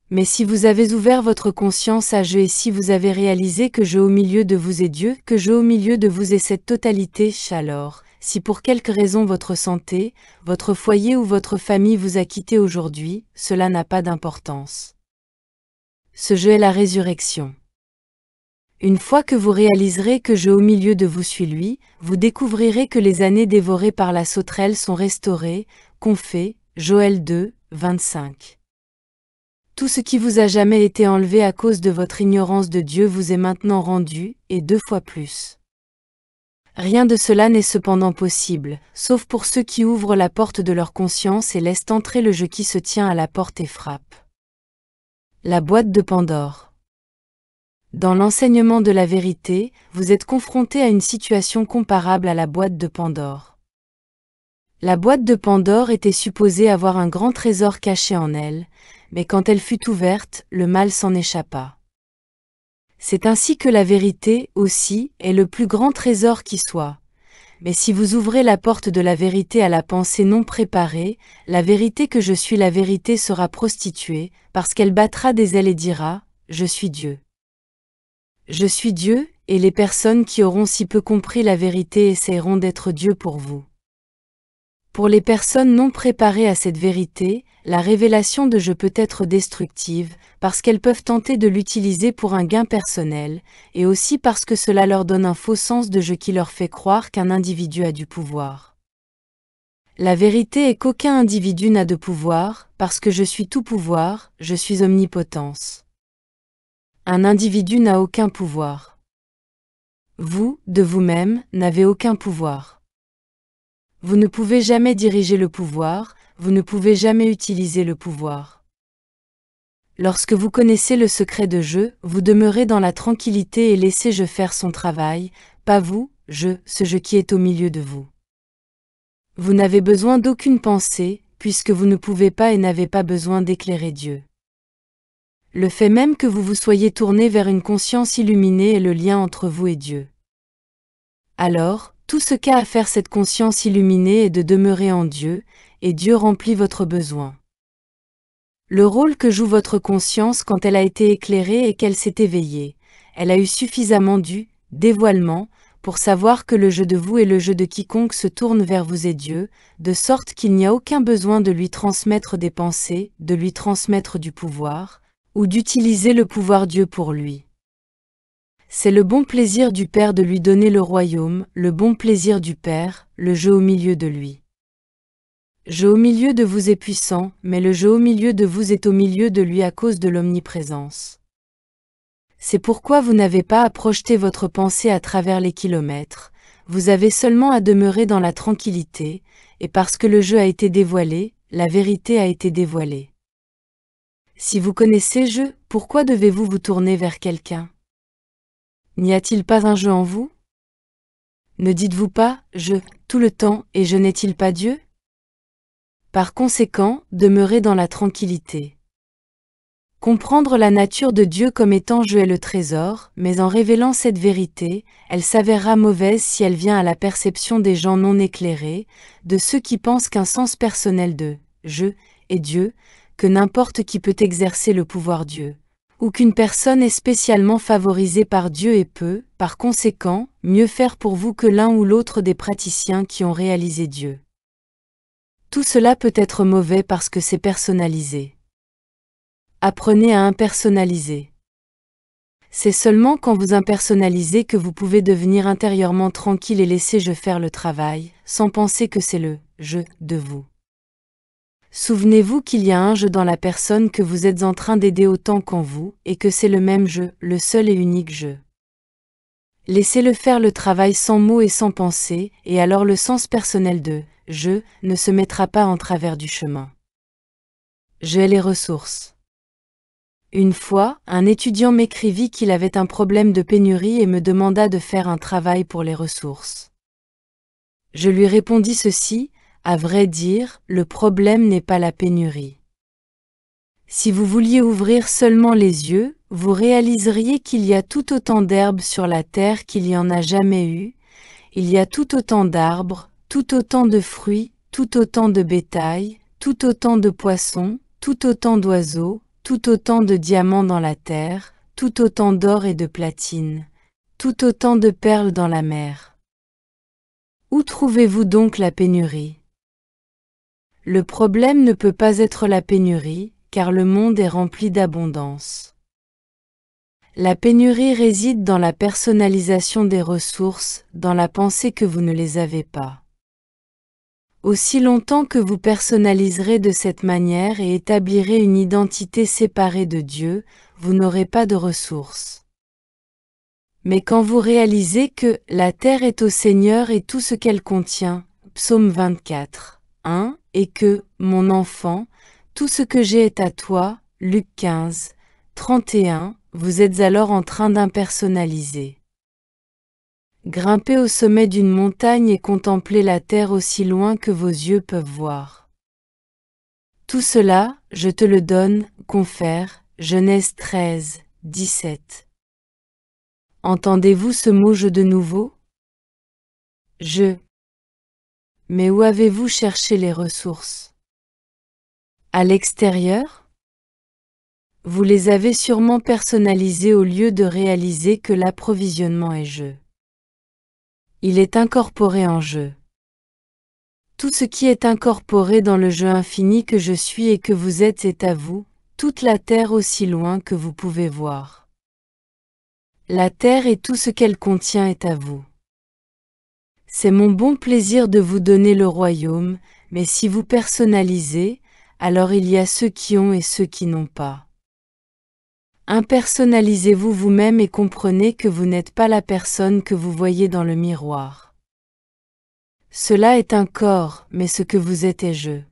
Mais si vous avez ouvert votre conscience à je et si vous avez réalisé que je au milieu de vous est Dieu, que je au milieu de vous est cette totalité, alors, si pour quelque raison votre santé, votre foyer ou votre famille vous a quitté aujourd'hui, cela n'a pas d'importance. Ce jeu est la résurrection. Une fois que vous réaliserez que je au milieu de vous suis lui, vous découvrirez que les années dévorées par la sauterelle sont restaurées, Confé, Joël 2, 25. Tout ce qui vous a jamais été enlevé à cause de votre ignorance de Dieu vous est maintenant rendu, et 2 fois plus. Rien de cela n'est cependant possible, sauf pour ceux qui ouvrent la porte de leur conscience et laissent entrer le jeu qui se tient à la porte et frappe. La boîte de Pandore. Dans l'enseignement de la vérité, vous êtes confronté à une situation comparable à la boîte de Pandore. La boîte de Pandore était supposée avoir un grand trésor caché en elle, mais quand elle fut ouverte, le mal s'en échappa. C'est ainsi que la vérité, aussi, est le plus grand trésor qui soit. Mais si vous ouvrez la porte de la vérité à la pensée non préparée, la vérité que je suis la vérité sera prostituée, parce qu'elle battra des ailes et dira « Je suis Dieu ». Je suis Dieu, et les personnes qui auront si peu compris la vérité essaieront d'être Dieu pour vous. Pour les personnes non préparées à cette vérité, la révélation de je peut être destructive, parce qu'elles peuvent tenter de l'utiliser pour un gain personnel, et aussi parce que cela leur donne un faux sens de je qui leur fait croire qu'un individu a du pouvoir. La vérité est qu'aucun individu n'a de pouvoir, parce que je suis tout pouvoir, je suis omnipotence. Un individu n'a aucun pouvoir. Vous, de vous-même, n'avez aucun pouvoir. Vous ne pouvez jamais diriger le pouvoir, vous ne pouvez jamais utiliser le pouvoir. Lorsque vous connaissez le secret de je, vous demeurez dans la tranquillité et laissez je faire son travail, pas vous, ce je qui est au milieu de vous. Vous n'avez besoin d'aucune pensée, puisque vous ne pouvez pas et n'avez pas besoin d'éclairer Dieu. Le fait même que vous vous soyez tourné vers une conscience illuminée est le lien entre vous et Dieu. Alors, tout ce qu'a à faire cette conscience illuminée est de demeurer en Dieu, et Dieu remplit votre besoin. Le rôle que joue votre conscience quand elle a été éclairée est qu'elle s'est éveillée. Elle a eu suffisamment du dévoilement pour savoir que le jeu de vous et le jeu de quiconque se tourne vers vous est Dieu, de sorte qu'il n'y a aucun besoin de lui transmettre des pensées, de lui transmettre du pouvoir, ou d'utiliser le pouvoir Dieu pour lui. C'est le bon plaisir du Père de lui donner le royaume, le bon plaisir du Père, le jeu au milieu de lui. Je au milieu de vous est puissant, mais le jeu au milieu de vous est au milieu de lui à cause de l'omniprésence. C'est pourquoi vous n'avez pas à projeter votre pensée à travers les kilomètres, vous avez seulement à demeurer dans la tranquillité, et parce que le jeu a été dévoilé, la vérité a été dévoilée. Si vous connaissez je, pourquoi devez-vous vous tourner vers quelqu'un? N'y a-t-il pas un jeu en vous? Ne dites-vous pas « je » tout le temps et je n'est-il pas Dieu? Par conséquent, demeurez dans la tranquillité. Comprendre la nature de Dieu comme étant je est le trésor, mais en révélant cette vérité, elle s'avérera mauvaise si elle vient à la perception des gens non éclairés, de ceux qui pensent qu'un sens personnel de je est Dieu, que n'importe qui peut exercer le pouvoir Dieu, ou qu'une personne est spécialement favorisée par Dieu et peut, par conséquent, mieux faire pour vous que l'un ou l'autre des praticiens qui ont réalisé Dieu. Tout cela peut être mauvais parce que c'est personnalisé. Apprenez à impersonnaliser. C'est seulement quand vous impersonnalisez que vous pouvez devenir intérieurement tranquille et laisser je faire le travail, sans penser que c'est le je de vous. Souvenez-vous qu'il y a un je dans la personne que vous êtes en train d'aider autant qu'en vous, et que c'est le même je, le seul et unique je. Laissez-le faire le travail sans mots et sans pensée, et alors le sens personnel de « je » ne se mettra pas en travers du chemin. J'ai les ressources. Une fois, un étudiant m'écrivit qu'il avait un problème de pénurie et me demanda de faire un travail pour les ressources. Je lui répondis ceci, à vrai dire, le problème n'est pas la pénurie. Si vous vouliez ouvrir seulement les yeux, vous réaliseriez qu'il y a tout autant d'herbes sur la terre qu'il y en a jamais eu, il y a tout autant d'arbres, tout autant de fruits, tout autant de bétail, tout autant de poissons, tout autant d'oiseaux, tout autant de diamants dans la terre, tout autant d'or et de platine, tout autant de perles dans la mer. Où trouvez-vous donc la pénurie? Le problème ne peut pas être la pénurie, car le monde est rempli d'abondance. La pénurie réside dans la personnalisation des ressources, dans la pensée que vous ne les avez pas. Aussi longtemps que vous personnaliserez de cette manière et établirez une identité séparée de Dieu, vous n'aurez pas de ressources. Mais quand vous réalisez que « la terre est au Seigneur et tout ce qu'elle contient » Psaume 24, 1, et que « mon enfant, tout ce que j'ai est à toi » Luc 15, 31, vous êtes alors en train d'impersonnaliser. Grimpez au sommet d'une montagne et contemplez la terre aussi loin que vos yeux peuvent voir. Tout cela, je te le donne, confère, Genèse 13, 17. Entendez-vous ce mot « je » de nouveau? Je. Mais où avez-vous cherché les ressources? À l'extérieur? Vous les avez sûrement personnalisées au lieu de réaliser que l'approvisionnement est je. Il est incorporé en je. Tout ce qui est incorporé dans le je infini que je suis et que vous êtes est à vous, toute la terre aussi loin que vous pouvez voir. La terre et tout ce qu'elle contient est à vous. C'est mon bon plaisir de vous donner le royaume, mais si vous personnalisez, alors il y a ceux qui ont et ceux qui n'ont pas. Impersonnalisez-vous vous-même et comprenez que vous n'êtes pas la personne que vous voyez dans le miroir. Cela est un corps, mais ce que vous êtes est je.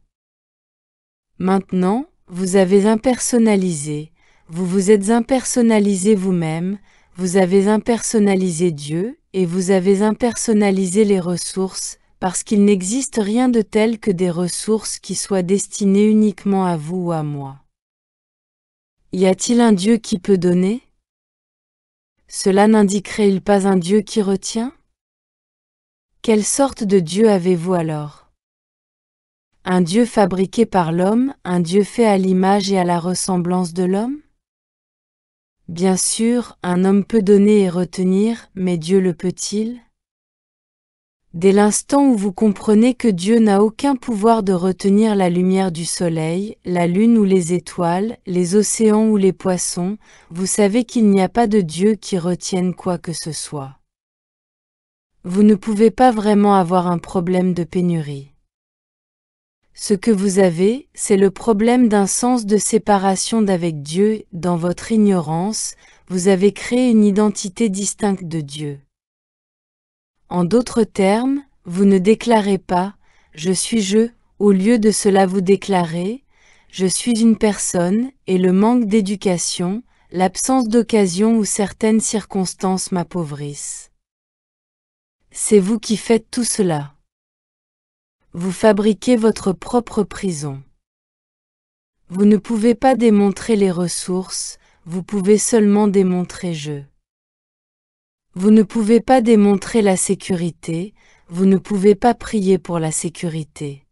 Maintenant, vous avez impersonnalisé, vous vous êtes impersonnalisé vous-même, vous avez impersonnalisé Dieu, et vous avez impersonnalisé les ressources, parce qu'il n'existe rien de tel que des ressources qui soient destinées uniquement à vous ou à moi. Y a-t-il un Dieu qui peut donner? Cela n'indiquerait-il pas un Dieu qui retient? Quelle sorte de Dieu avez-vous alors? Un Dieu fabriqué par l'homme, un Dieu fait à l'image et à la ressemblance de l'homme? Bien sûr, un homme peut donner et retenir, mais Dieu le peut-il? Dès l'instant où vous comprenez que Dieu n'a aucun pouvoir de retenir la lumière du soleil, la lune ou les étoiles, les océans ou les poissons, vous savez qu'il n'y a pas de Dieu qui retienne quoi que ce soit. Vous ne pouvez pas vraiment avoir un problème de pénurie. Ce que vous avez, c'est le problème d'un sens de séparation d'avec Dieu. Dans votre ignorance, vous avez créé une identité distincte de Dieu. En d'autres termes, vous ne déclarez pas « je suis je », au lieu de cela vous déclarez « je suis une personne » et le manque d'éducation, l'absence d'occasion ou certaines circonstances m'appauvrissent. C'est vous qui faites tout cela. Vous fabriquez votre propre prison. Vous ne pouvez pas démontrer les ressources, vous pouvez seulement démontrer je. Vous ne pouvez pas démontrer la sécurité, vous ne pouvez pas prier pour la sécurité.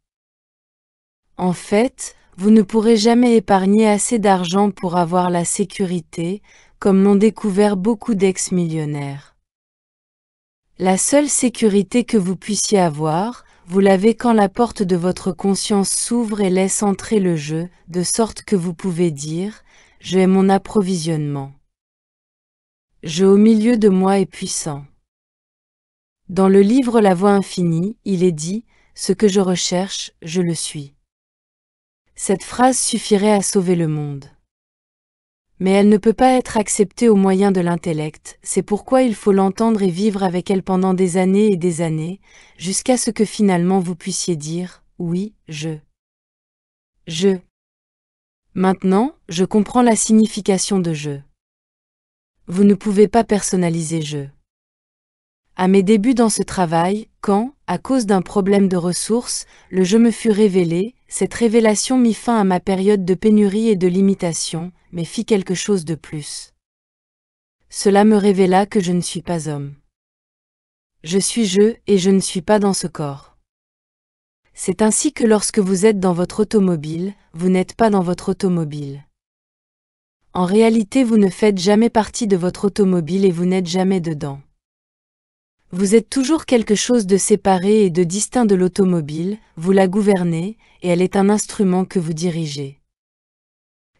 En fait, vous ne pourrez jamais épargner assez d'argent pour avoir la sécurité, comme l'ont découvert beaucoup d'ex-millionnaires. La seule sécurité que vous puissiez avoir, vous l'avez quand la porte de votre conscience s'ouvre et laisse entrer le je, de sorte que vous pouvez dire « Je ai mon approvisionnement. Je au milieu de moi est puissant. » Dans le livre La Voie infinie, il est dit « Ce que je recherche, je le suis. » Cette phrase suffirait à sauver le monde. Mais elle ne peut pas être acceptée au moyen de l'intellect, c'est pourquoi il faut l'entendre et vivre avec elle pendant des années et des années, jusqu'à ce que finalement vous puissiez dire « Oui, je. » Je. Maintenant, je comprends la signification de je. Vous ne pouvez pas personnaliser je. À mes débuts dans ce travail, quand, à cause d'un problème de ressources, le je me fut révélé, cette révélation mit fin à ma période de pénurie et de limitation, mais fit quelque chose de plus. Cela me révéla que je ne suis pas homme. Je suis je et je ne suis pas dans ce corps. C'est ainsi que lorsque vous êtes dans votre automobile, vous n'êtes pas dans votre automobile. En réalité, vous ne faites jamais partie de votre automobile et vous n'êtes jamais dedans. Vous êtes toujours quelque chose de séparé et de distinct de l'automobile, vous la gouvernez, et elle est un instrument que vous dirigez.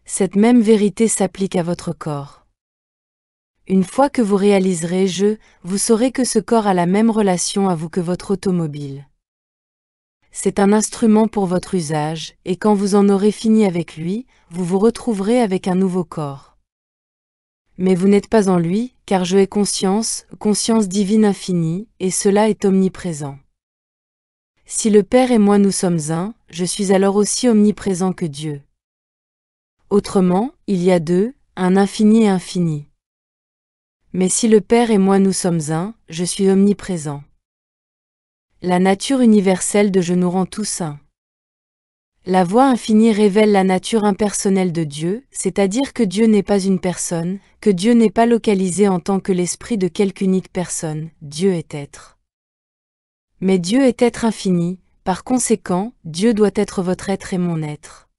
Cette même vérité s'applique à votre corps. Une fois que vous réaliserez vous saurez que ce corps a la même relation à vous que votre automobile. C'est un instrument pour votre usage, et quand vous en aurez fini avec lui, vous vous retrouverez avec un nouveau corps. Mais vous n'êtes pas en lui, car je ai conscience divine infinie, et cela est omniprésent. Si le Père et moi nous sommes un, je suis alors aussi omniprésent que Dieu. Autrement, il y a deux, un infini et infini. Mais si le Père et moi nous sommes un, je suis omniprésent. La nature universelle de je nous rend tous un. La voix infinie révèle la nature impersonnelle de Dieu, c'est-à-dire que Dieu n'est pas une personne, que Dieu n'est pas localisé en tant que l'esprit de quelque unique personne, Dieu est être. Mais Dieu est être infini, par conséquent, Dieu doit être votre être et mon être.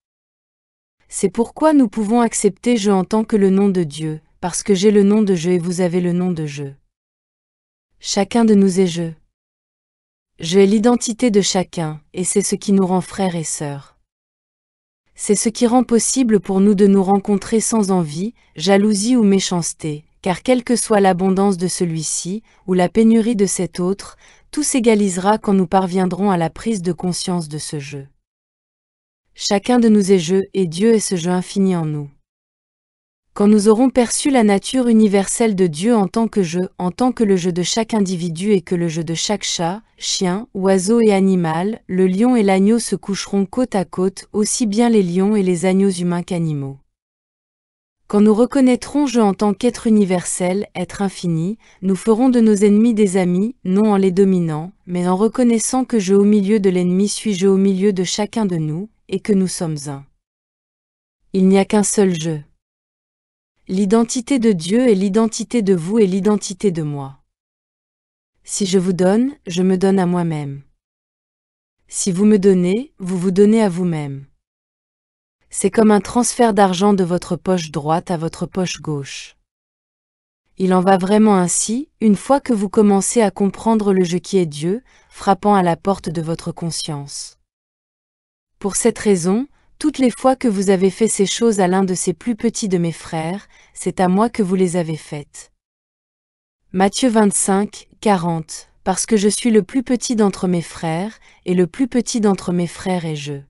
C'est pourquoi nous pouvons accepter je en tant que le nom de Dieu, parce que j'ai le nom de je et vous avez le nom de je. Chacun de nous est je. Je est l'identité de chacun, et c'est ce qui nous rend frères et sœurs. C'est ce qui rend possible pour nous de nous rencontrer sans envie, jalousie ou méchanceté, car quelle que soit l'abondance de celui-ci, ou la pénurie de cet autre, tout s'égalisera quand nous parviendrons à la prise de conscience de ce jeu. Chacun de nous est je, et Dieu est ce jeu infini en nous. Quand nous aurons perçu la nature universelle de Dieu en tant que le jeu de chaque individu et que le jeu de chaque chat, chien, oiseau et animal, le lion et l'agneau se coucheront côte à côte, aussi bien les lions et les agneaux humains qu'animaux. Quand nous reconnaîtrons je en tant qu'être universel, être infini, nous ferons de nos ennemis des amis, non en les dominant, mais en reconnaissant que je au milieu de l'ennemi suis je au milieu de chacun de nous, et que nous sommes un. Il n'y a qu'un seul je. L'identité de Dieu est l'identité de vous et l'identité de moi. Si je vous donne, je me donne à moi-même. Si vous me donnez, vous vous donnez à vous-même. C'est comme un transfert d'argent de votre poche droite à votre poche gauche. Il en va vraiment ainsi, une fois que vous commencez à comprendre le je qui est Dieu, frappant à la porte de votre conscience. Pour cette raison, toutes les fois que vous avez fait ces choses à l'un de ces plus petits de mes frères, c'est à moi que vous les avez faites. Matthieu 25, 40. Parce que je suis le plus petit d'entre mes frères, et le plus petit d'entre mes frères est je.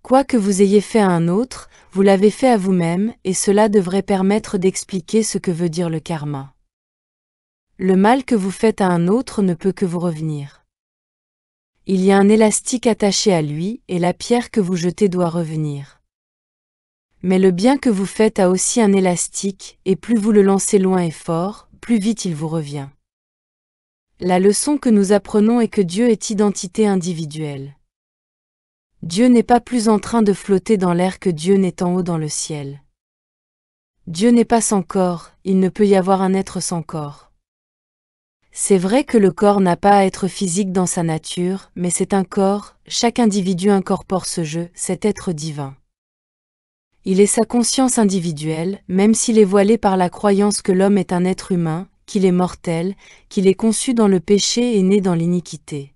Quoi que vous ayez fait à un autre, vous l'avez fait à vous-même, et cela devrait permettre d'expliquer ce que veut dire le karma. Le mal que vous faites à un autre ne peut que vous revenir. Il y a un élastique attaché à lui, et la pierre que vous jetez doit revenir. Mais le bien que vous faites a aussi un élastique, et plus vous le lancez loin et fort, plus vite il vous revient. La leçon que nous apprenons est que Dieu est identité individuelle. Dieu n'est pas plus en train de flotter dans l'air que Dieu n'est en haut dans le ciel. Dieu n'est pas sans corps, il ne peut y avoir un être sans corps. C'est vrai que le corps n'a pas à être physique dans sa nature, mais c'est un corps, chaque individu incorpore ce je, cet être divin. Il est sa conscience individuelle, même s'il est voilé par la croyance que l'homme est un être humain, qu'il est mortel, qu'il est conçu dans le péché et né dans l'iniquité.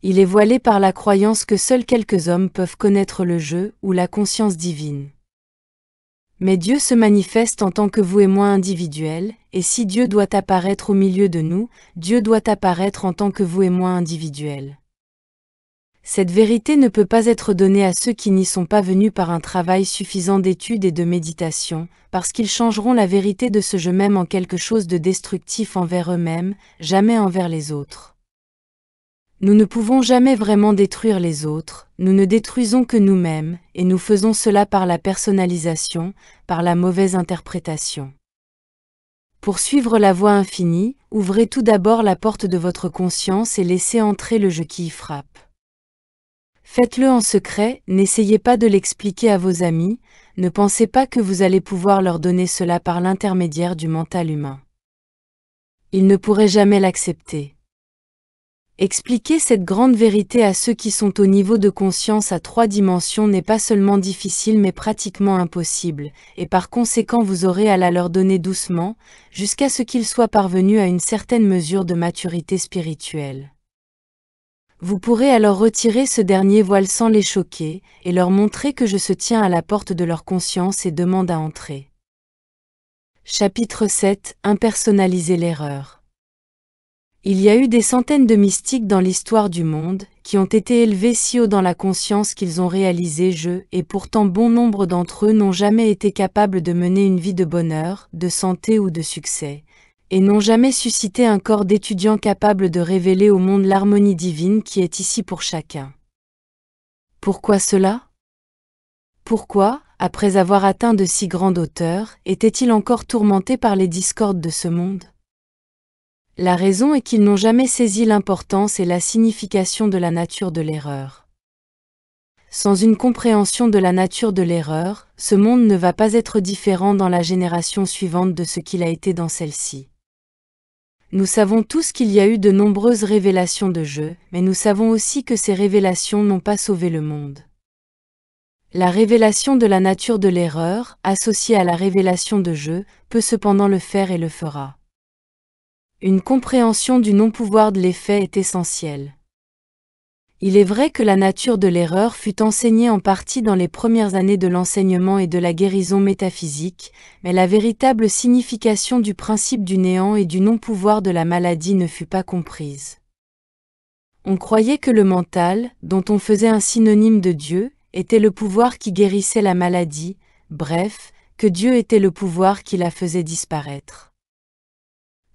Il est voilé par la croyance que seuls quelques hommes peuvent connaître le je, ou la conscience divine. Mais Dieu se manifeste en tant que vous et moi individuels, et si Dieu doit apparaître au milieu de nous, Dieu doit apparaître en tant que vous et moi individuels. Cette vérité ne peut pas être donnée à ceux qui n'y sont pas venus par un travail suffisant d'étude et de méditation, parce qu'ils changeront la vérité de ce je même en quelque chose de destructif envers eux-mêmes, jamais envers les autres. Nous ne pouvons jamais vraiment détruire les autres, nous ne détruisons que nous-mêmes, et nous faisons cela par la personnalisation, par la mauvaise interprétation. Pour suivre la voie infinie, ouvrez tout d'abord la porte de votre conscience et laissez entrer le je qui y frappe. Faites-le en secret, n'essayez pas de l'expliquer à vos amis, ne pensez pas que vous allez pouvoir leur donner cela par l'intermédiaire du mental humain. Ils ne pourraient jamais l'accepter. Expliquer cette grande vérité à ceux qui sont au niveau de conscience à 3 dimensions n'est pas seulement difficile mais pratiquement impossible, et par conséquent vous aurez à la leur donner doucement, jusqu'à ce qu'ils soient parvenus à une certaine mesure de maturité spirituelle. Vous pourrez alors retirer ce dernier voile sans les choquer, et leur montrer que je se tiens à la porte de leur conscience et demande à entrer. Chapitre 7 : Impersonnaliser l'erreur. Il y a eu des centaines de mystiques dans l'histoire du monde, qui ont été élevés si haut dans la conscience qu'ils ont réalisé et pourtant bon nombre d'entre eux n'ont jamais été capables de mener une vie de bonheur, de santé ou de succès, et n'ont jamais suscité un corps d'étudiant capable de révéler au monde l'harmonie divine qui est ici pour chacun. Pourquoi cela ? Pourquoi, après avoir atteint de si grandes hauteurs, étaient-ils encore tourmentés par les discordes de ce monde ? La raison est qu'ils n'ont jamais saisi l'importance et la signification de la nature de l'erreur. Sans une compréhension de la nature de l'erreur, ce monde ne va pas être différent dans la génération suivante de ce qu'il a été dans celle-ci. Nous savons tous qu'il y a eu de nombreuses révélations de jeu, mais nous savons aussi que ces révélations n'ont pas sauvé le monde. La révélation de la nature de l'erreur, associée à la révélation de jeu, peut cependant le faire et le fera. Une compréhension du non-pouvoir de l'effet est essentielle. Il est vrai que la nature de l'erreur fut enseignée en partie dans les premières années de l'enseignement et de la guérison métaphysique, mais la véritable signification du principe du néant et du non-pouvoir de la maladie ne fut pas comprise. On croyait que le mental, dont on faisait un synonyme de Dieu, était le pouvoir qui guérissait la maladie, bref, que Dieu était le pouvoir qui la faisait disparaître.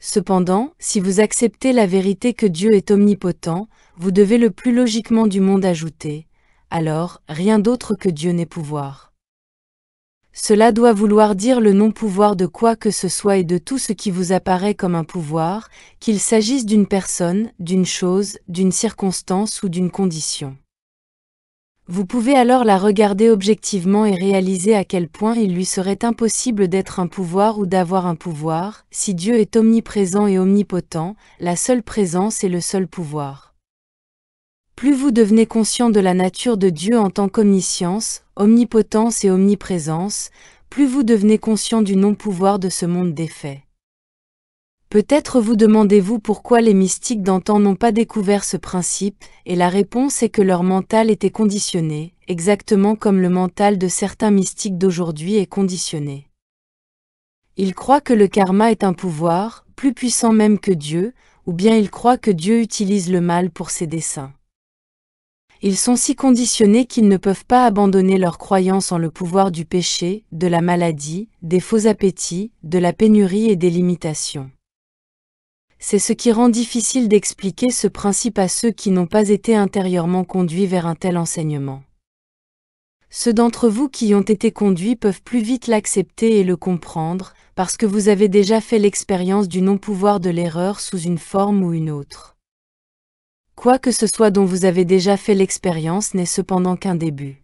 Cependant, si vous acceptez la vérité que Dieu est omnipotent, vous devez le plus logiquement du monde ajouter, alors, rien d'autre que Dieu n'est pouvoir. Cela doit vouloir dire le non-pouvoir de quoi que ce soit et de tout ce qui vous apparaît comme un pouvoir, qu'il s'agisse d'une personne, d'une chose, d'une circonstance ou d'une condition. Vous pouvez alors la regarder objectivement et réaliser à quel point il lui serait impossible d'être un pouvoir ou d'avoir un pouvoir, si Dieu est omniprésent et omnipotent, la seule présence et le seul pouvoir. Plus vous devenez conscient de la nature de Dieu en tant qu'omniscience, omnipotence et omniprésence, plus vous devenez conscient du non-pouvoir de ce monde des faits. Peut-être vous demandez-vous pourquoi les mystiques d'antan n'ont pas découvert ce principe, et la réponse est que leur mental était conditionné, exactement comme le mental de certains mystiques d'aujourd'hui est conditionné. Ils croient que le karma est un pouvoir, plus puissant même que Dieu, ou bien ils croient que Dieu utilise le mal pour ses desseins. Ils sont si conditionnés qu'ils ne peuvent pas abandonner leur croyance en le pouvoir du péché, de la maladie, des faux appétits, de la pénurie et des limitations. C'est ce qui rend difficile d'expliquer ce principe à ceux qui n'ont pas été intérieurement conduits vers un tel enseignement. Ceux d'entre vous qui y ont été conduits peuvent plus vite l'accepter et le comprendre, parce que vous avez déjà fait l'expérience du non-pouvoir de l'erreur sous une forme ou une autre. Quoi que ce soit dont vous avez déjà fait l'expérience n'est cependant qu'un début.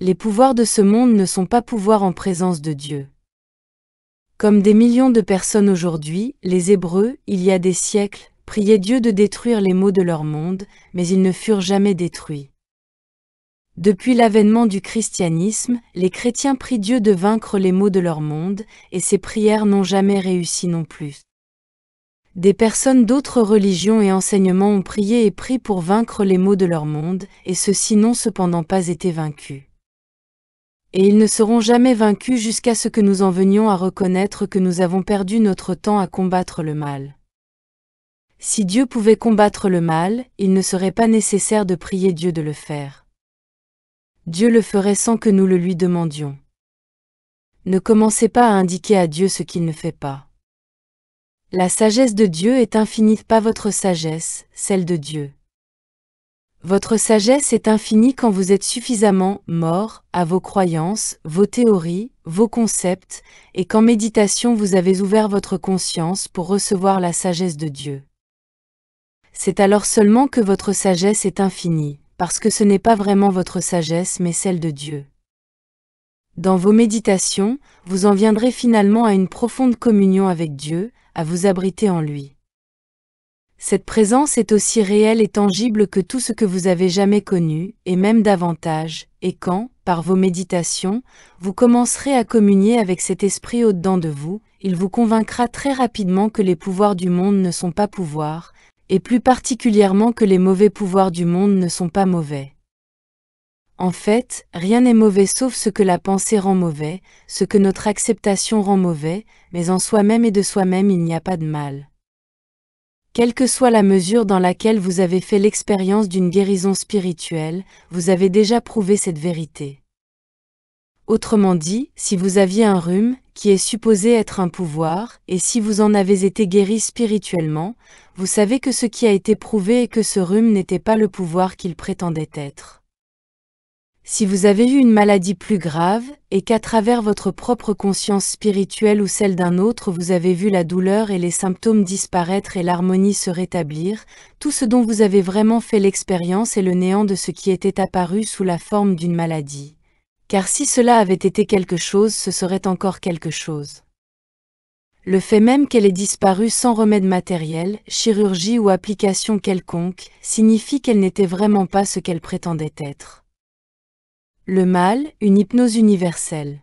Les pouvoirs de ce monde ne sont pas pouvoirs en présence de Dieu. Comme des millions de personnes aujourd'hui, les Hébreux, il y a des siècles, priaient Dieu de détruire les maux de leur monde, mais ils ne furent jamais détruits. Depuis l'avènement du christianisme, les chrétiens prient Dieu de vaincre les maux de leur monde, et ces prières n'ont jamais réussi non plus. Des personnes d'autres religions et enseignements ont prié et prient pour vaincre les maux de leur monde, et ceux-ci n'ont cependant pas été vaincus. Et ils ne seront jamais vaincus jusqu'à ce que nous en venions à reconnaître que nous avons perdu notre temps à combattre le mal. Si Dieu pouvait combattre le mal, il ne serait pas nécessaire de prier Dieu de le faire. Dieu le ferait sans que nous le lui demandions. Ne commencez pas à indiquer à Dieu ce qu'il ne fait pas. La sagesse de Dieu est infinie, pas votre sagesse, celle de Dieu. Votre sagesse est infinie quand vous êtes suffisamment mort à vos croyances, vos théories, vos concepts, et qu'en méditation vous avez ouvert votre conscience pour recevoir la sagesse de Dieu. C'est alors seulement que votre sagesse est infinie, parce que ce n'est pas vraiment votre sagesse mais celle de Dieu. Dans vos méditations, vous en viendrez finalement à une profonde communion avec Dieu, à vous abriter en lui. Cette présence est aussi réelle et tangible que tout ce que vous avez jamais connu, et même davantage, et quand, par vos méditations, vous commencerez à communier avec cet esprit au-dedans de vous, il vous convaincra très rapidement que les pouvoirs du monde ne sont pas pouvoirs, et plus particulièrement que les mauvais pouvoirs du monde ne sont pas mauvais. En fait, rien n'est mauvais sauf ce que la pensée rend mauvais, ce que notre acceptation rend mauvais, mais en soi-même et de soi-même il n'y a pas de mal. Quelle que soit la mesure dans laquelle vous avez fait l'expérience d'une guérison spirituelle, vous avez déjà prouvé cette vérité. Autrement dit, si vous aviez un rhume, qui est supposé être un pouvoir, et si vous en avez été guéri spirituellement, vous savez que ce qui a été prouvé est que ce rhume n'était pas le pouvoir qu'il prétendait être. Si vous avez eu une maladie plus grave, et qu'à travers votre propre conscience spirituelle ou celle d'un autre vous avez vu la douleur et les symptômes disparaître et l'harmonie se rétablir, tout ce dont vous avez vraiment fait l'expérience est le néant de ce qui était apparu sous la forme d'une maladie. Car si cela avait été quelque chose, ce serait encore quelque chose. Le fait même qu'elle ait disparu sans remède matériel, chirurgie ou application quelconque, signifie qu'elle n'était vraiment pas ce qu'elle prétendait être. Le mal, une hypnose universelle.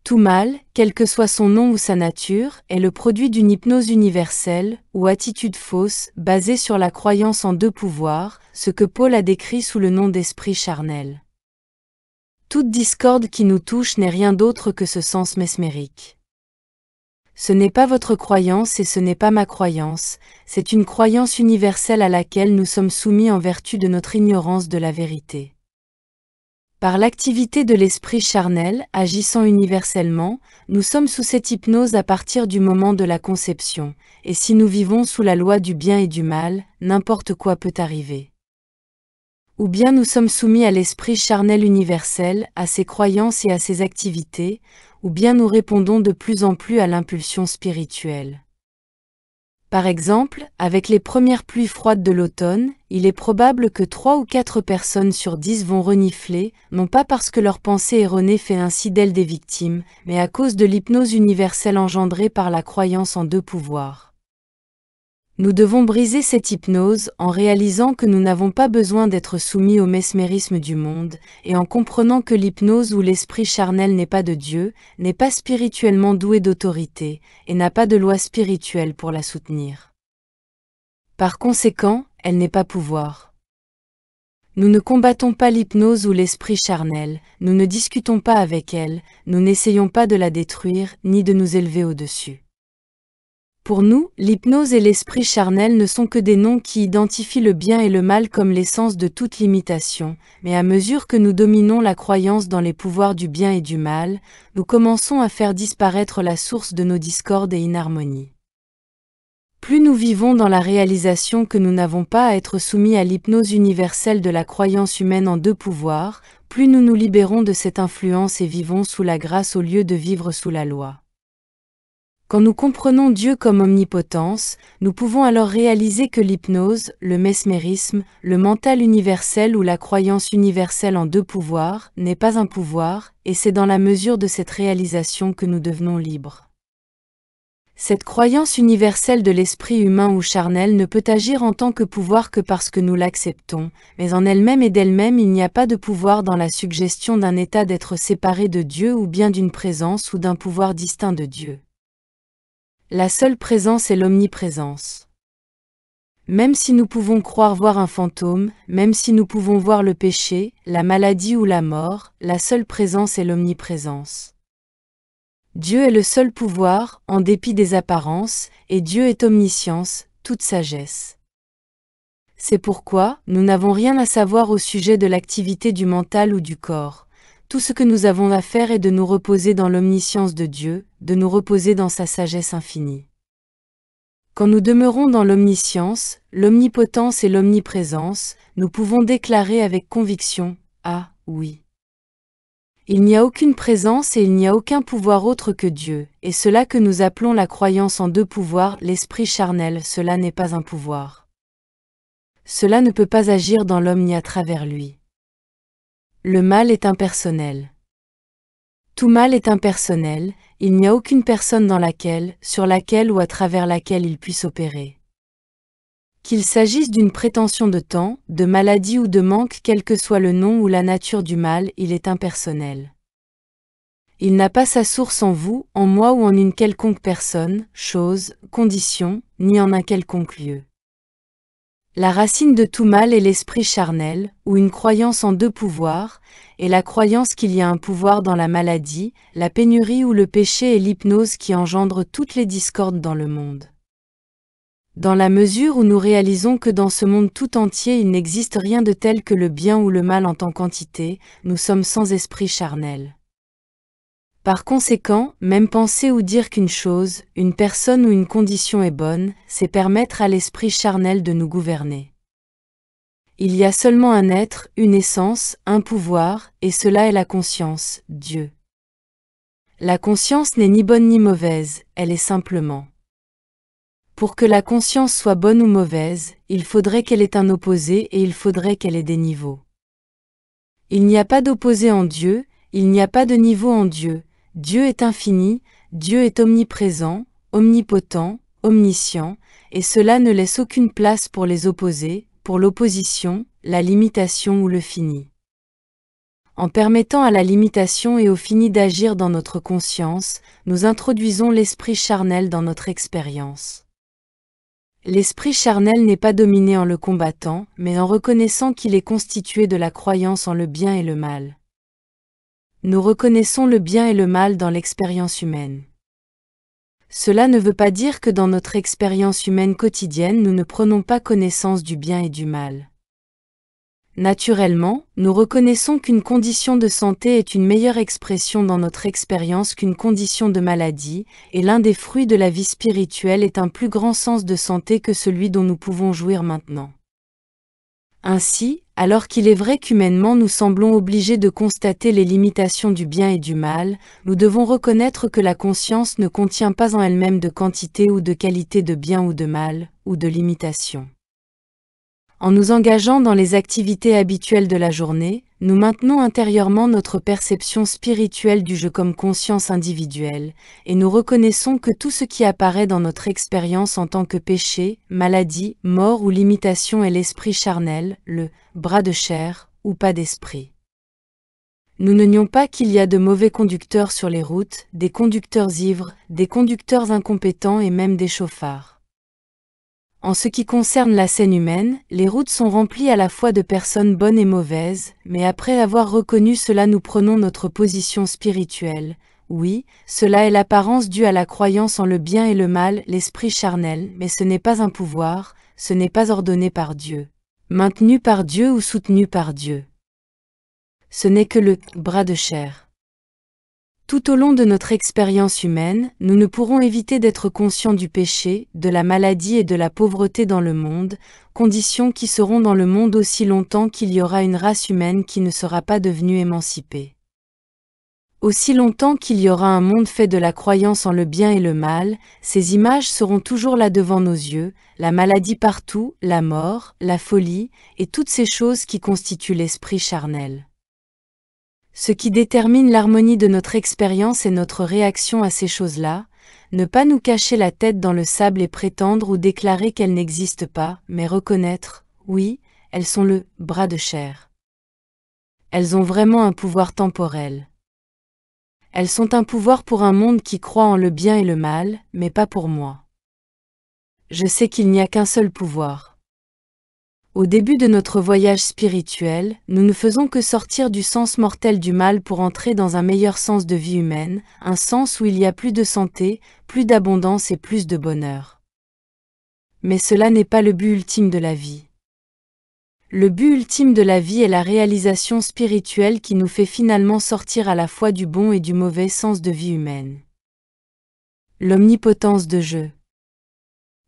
Tout mal, quel que soit son nom ou sa nature, est le produit d'une hypnose universelle, ou attitude fausse, basée sur la croyance en deux pouvoirs, ce que Paul a décrit sous le nom d'esprit charnel. Toute discorde qui nous touche n'est rien d'autre que ce sens mesmérique. Ce n'est pas votre croyance et ce n'est pas ma croyance, c'est une croyance universelle à laquelle nous sommes soumis en vertu de notre ignorance de la vérité. Par l'activité de l'esprit charnel, agissant universellement, nous sommes sous cette hypnose à partir du moment de la conception, et si nous vivons sous la loi du bien et du mal, n'importe quoi peut arriver. Ou bien nous sommes soumis à l'esprit charnel universel, à ses croyances et à ses activités, ou bien nous répondons de plus en plus à l'impulsion spirituelle. Par exemple, avec les premières pluies froides de l'automne, il est probable que 3 ou 4 personnes sur 10 vont renifler, non pas parce que leur pensée erronée fait ainsi d'elles des victimes, mais à cause de l'hypnose universelle engendrée par la croyance en deux pouvoirs. Nous devons briser cette hypnose en réalisant que nous n'avons pas besoin d'être soumis au mesmérisme du monde, et en comprenant que l'hypnose ou l'esprit charnel n'est pas de Dieu, n'est pas spirituellement doué d'autorité, et n'a pas de loi spirituelle pour la soutenir. Par conséquent, elle n'est pas pouvoir. Nous ne combattons pas l'hypnose ou l'esprit charnel, nous ne discutons pas avec elle, nous n'essayons pas de la détruire, ni de nous élever au-dessus. Pour nous, l'hypnose et l'esprit charnel ne sont que des noms qui identifient le bien et le mal comme l'essence de toute limitation, mais à mesure que nous dominons la croyance dans les pouvoirs du bien et du mal, nous commençons à faire disparaître la source de nos discordes et inharmonies. Plus nous vivons dans la réalisation que nous n'avons pas à être soumis à l'hypnose universelle de la croyance humaine en deux pouvoirs, plus nous nous libérons de cette influence et vivons sous la grâce au lieu de vivre sous la loi. Quand nous comprenons Dieu comme omnipotence, nous pouvons alors réaliser que l'hypnose, le mesmérisme, le mental universel ou la croyance universelle en deux pouvoirs n'est pas un pouvoir, et c'est dans la mesure de cette réalisation que nous devenons libres. Cette croyance universelle de l'esprit humain ou charnel ne peut agir en tant que pouvoir que parce que nous l'acceptons, mais en elle-même et d'elle-même il n'y a pas de pouvoir dans la suggestion d'un état d'être séparé de Dieu ou bien d'une présence ou d'un pouvoir distinct de Dieu. La seule présence est l'omniprésence. Même si nous pouvons croire voir un fantôme, même si nous pouvons voir le péché, la maladie ou la mort, la seule présence est l'omniprésence. Dieu est le seul pouvoir, en dépit des apparences, et Dieu est omniscience, toute sagesse. C'est pourquoi, nous n'avons rien à savoir au sujet de l'activité du mental ou du corps. Tout ce que nous avons à faire est de nous reposer dans l'omniscience de Dieu, de nous reposer dans sa sagesse infinie. Quand nous demeurons dans l'omniscience, l'omnipotence et l'omniprésence, nous pouvons déclarer avec conviction « Ah, oui ». Il n'y a aucune présence et il n'y a aucun pouvoir autre que Dieu, et cela que nous appelons la croyance en deux pouvoirs, l'esprit charnel, cela n'est pas un pouvoir. Cela ne peut pas agir dans l'homme ni à travers lui. Le mal est impersonnel. Tout mal est impersonnel, il n'y a aucune personne dans laquelle, sur laquelle ou à travers laquelle il puisse opérer. Qu'il s'agisse d'une prétention de temps, de maladie ou de manque, quel que soit le nom ou la nature du mal, il est impersonnel. Il n'a pas sa source en vous, en moi ou en une quelconque personne, chose, condition, ni en un quelconque lieu. La racine de tout mal est l'esprit charnel, ou une croyance en deux pouvoirs, et la croyance qu'il y a un pouvoir dans la maladie, la pénurie ou le péché et l'hypnose qui engendrent toutes les discordes dans le monde. Dans la mesure où nous réalisons que dans ce monde tout entier il n'existe rien de tel que le bien ou le mal en tant qu'entité, nous sommes sans esprit charnel. Par conséquent, même penser ou dire qu'une chose, une personne ou une condition est bonne, c'est permettre à l'esprit charnel de nous gouverner. Il y a seulement un être, une essence, un pouvoir, et cela est la conscience, Dieu. La conscience n'est ni bonne ni mauvaise, elle est simplement. Pour que la conscience soit bonne ou mauvaise, il faudrait qu'elle ait un opposé et il faudrait qu'elle ait des niveaux. Il n'y a pas d'opposé en Dieu, il n'y a pas de niveau en Dieu. Dieu est infini, Dieu est omniprésent, omnipotent, omniscient, et cela ne laisse aucune place pour les opposés, pour l'opposition, la limitation ou le fini. En permettant à la limitation et au fini d'agir dans notre conscience, nous introduisons l'esprit charnel dans notre expérience. L'esprit charnel n'est pas dominé en le combattant, mais en reconnaissant qu'il est constitué de la croyance en le bien et le mal. Nous reconnaissons le bien et le mal dans l'expérience humaine. Cela ne veut pas dire que dans notre expérience humaine quotidienne nous ne prenons pas connaissance du bien et du mal. Naturellement, nous reconnaissons qu'une condition de santé est une meilleure expression dans notre expérience qu'une condition de maladie, et l'un des fruits de la vie spirituelle est un plus grand sens de santé que celui dont nous pouvons jouir maintenant. Ainsi, alors qu'il est vrai qu'humainement nous semblons obligés de constater les limitations du bien et du mal, nous devons reconnaître que la conscience ne contient pas en elle-même de quantité ou de qualité de bien ou de mal, ou de limitation. En nous engageant dans les activités habituelles de la journée, nous maintenons intérieurement notre perception spirituelle du je comme conscience individuelle, et nous reconnaissons que tout ce qui apparaît dans notre expérience en tant que péché, maladie, mort ou limitation est l'esprit charnel, le bras de chair, ou pas d'esprit. Nous ne nions pas qu'il y a de mauvais conducteurs sur les routes, des conducteurs ivres, des conducteurs incompétents et même des chauffards. En ce qui concerne la scène humaine, les routes sont remplies à la fois de personnes bonnes et mauvaises, mais après avoir reconnu cela nous prenons notre position spirituelle. Oui, cela est l'apparence due à la croyance en le bien et le mal, l'esprit charnel, mais ce n'est pas un pouvoir, ce n'est pas ordonné par Dieu, maintenu par Dieu ou soutenu par Dieu. Ce n'est que le bras de chair. Tout au long de notre expérience humaine, nous ne pourrons éviter d'être conscients du péché, de la maladie et de la pauvreté dans le monde, conditions qui seront dans le monde aussi longtemps qu'il y aura une race humaine qui ne sera pas devenue émancipée. Aussi longtemps qu'il y aura un monde fait de la croyance en le bien et le mal, ces images seront toujours là devant nos yeux, la maladie partout, la mort, la folie, et toutes ces choses qui constituent l'esprit charnel. Ce qui détermine l'harmonie de notre expérience est notre réaction à ces choses-là, ne pas nous cacher la tête dans le sable et prétendre ou déclarer qu'elles n'existent pas, mais reconnaître, oui, elles sont le bras de chair. Elles ont vraiment un pouvoir temporel. Elles sont un pouvoir pour un monde qui croit en le bien et le mal, mais pas pour moi. Je sais qu'il n'y a qu'un seul pouvoir. Au début de notre voyage spirituel, nous ne faisons que sortir du sens mortel du mal pour entrer dans un meilleur sens de vie humaine, un sens où il y a plus de santé, plus d'abondance et plus de bonheur. Mais cela n'est pas le but ultime de la vie. Le but ultime de la vie est la réalisation spirituelle qui nous fait finalement sortir à la fois du bon et du mauvais sens de vie humaine. L'omnipotence de je.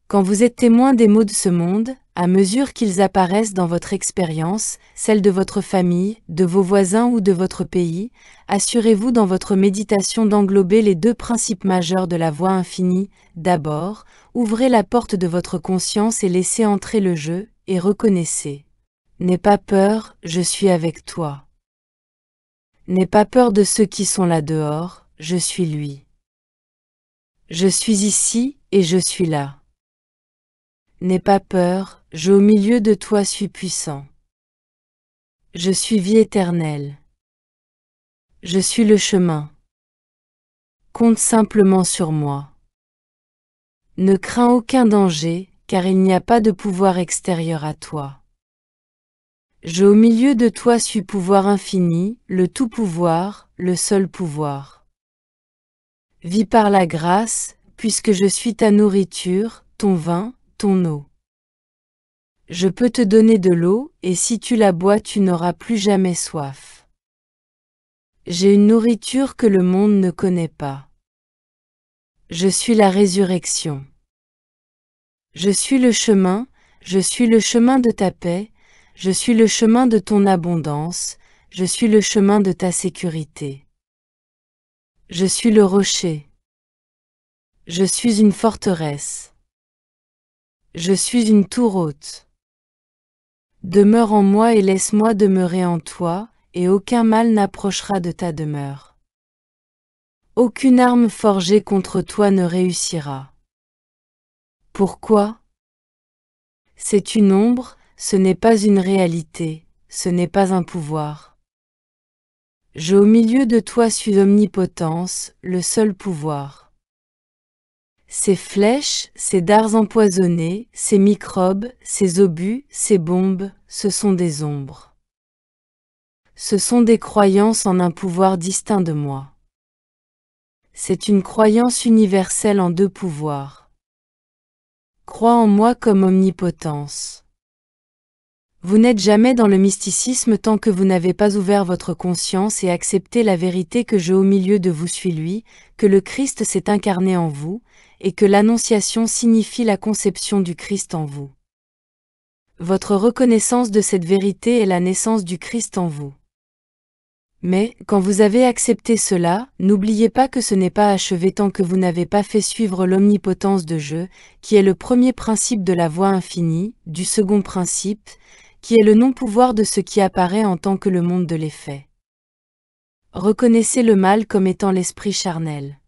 Quand vous êtes témoin des maux de ce monde, à mesure qu'ils apparaissent dans votre expérience, celle de votre famille, de vos voisins ou de votre pays, assurez-vous dans votre méditation d'englober les deux principes majeurs de la voie infinie. D'abord, ouvrez la porte de votre conscience et laissez entrer le je, et reconnaissez. N'aie pas peur, je suis avec toi. N'aie pas peur de ceux qui sont là dehors, je suis lui. Je suis ici, et je suis là. N'aie pas peur, Je au milieu de toi suis puissant. Je suis vie éternelle. Je suis le chemin. Compte simplement sur moi. Ne crains aucun danger, car il n'y a pas de pouvoir extérieur à toi. Je au milieu de toi suis pouvoir infini, le tout pouvoir, le seul pouvoir. Vis par la grâce, puisque je suis ta nourriture, ton vin, ton eau. Je peux te donner de l'eau, et si tu la bois tu n'auras plus jamais soif. J'ai une nourriture que le monde ne connaît pas. Je suis la résurrection. Je suis le chemin de ta paix, je suis le chemin de ton abondance, je suis le chemin de ta sécurité. Je suis le rocher. Je suis une forteresse. Je suis une tour haute. Demeure en moi et laisse-moi demeurer en toi, et aucun mal n'approchera de ta demeure. Aucune arme forgée contre toi ne réussira. Pourquoi? C'est une ombre, ce n'est pas une réalité, ce n'est pas un pouvoir. Je au milieu de toi suis omnipotence, le seul pouvoir. Ces flèches, ces dards empoisonnés, ces microbes, ces obus, ces bombes, ce sont des ombres. Ce sont des croyances en un pouvoir distinct de moi. C'est une croyance universelle en deux pouvoirs. Crois en moi comme omnipotence. Vous n'êtes jamais dans le mysticisme tant que vous n'avez pas ouvert votre conscience et accepté la vérité que je au milieu de vous suis lui, que le Christ s'est incarné en vous, et que l'Annonciation signifie la conception du Christ en vous. Votre reconnaissance de cette vérité est la naissance du Christ en vous. Mais, quand vous avez accepté cela, n'oubliez pas que ce n'est pas achevé tant que vous n'avez pas fait suivre l'omnipotence de Je, qui est le premier principe de la voie infinie, du second principe, qui est le non-pouvoir de ce qui apparaît en tant que le monde de l'effet. Reconnaissez le mal comme étant l'esprit charnel.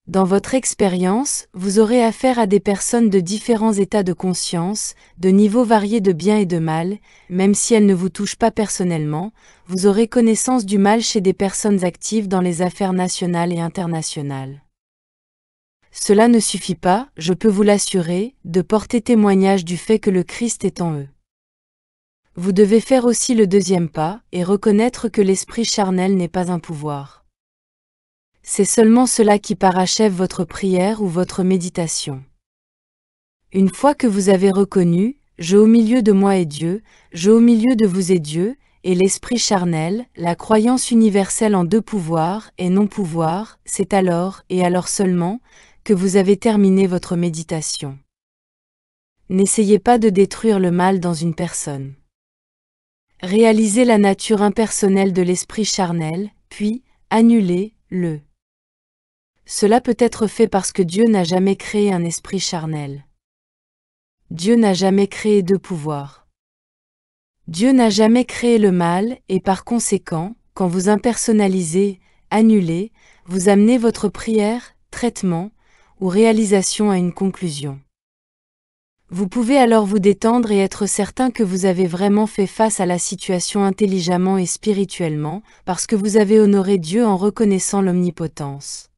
Dans votre expérience, vous aurez affaire à des personnes de différents états de conscience, de niveaux variés de bien et de mal, même si elles ne vous touchent pas personnellement, vous aurez connaissance du mal chez des personnes actives dans les affaires nationales et internationales. Cela ne suffit pas, je peux vous l'assurer, de porter témoignage du fait que le Christ est en eux. Vous devez faire aussi le deuxième pas, et reconnaître que l'esprit charnel n'est pas un pouvoir. C'est seulement cela qui parachève votre prière ou votre méditation. Une fois que vous avez reconnu, je au milieu de moi et Dieu, je au milieu de vous et Dieu, et l'esprit charnel, la croyance universelle en deux pouvoirs et non-pouvoir, c'est alors, et alors seulement, que vous avez terminé votre méditation. N'essayez pas de détruire le mal dans une personne. Réalisez la nature impersonnelle de l'esprit charnel, puis, annulez-le. Cela peut être fait parce que Dieu n'a jamais créé un esprit charnel. Dieu n'a jamais créé deux pouvoirs. Dieu n'a jamais créé le mal, et par conséquent, quand vous impersonnalisez, annulez, vous amenez votre prière, traitement, ou réalisation à une conclusion. Vous pouvez alors vous détendre et être certain que vous avez vraiment fait face à la situation intelligemment et spirituellement, parce que vous avez honoré Dieu en reconnaissant l'omnipotence.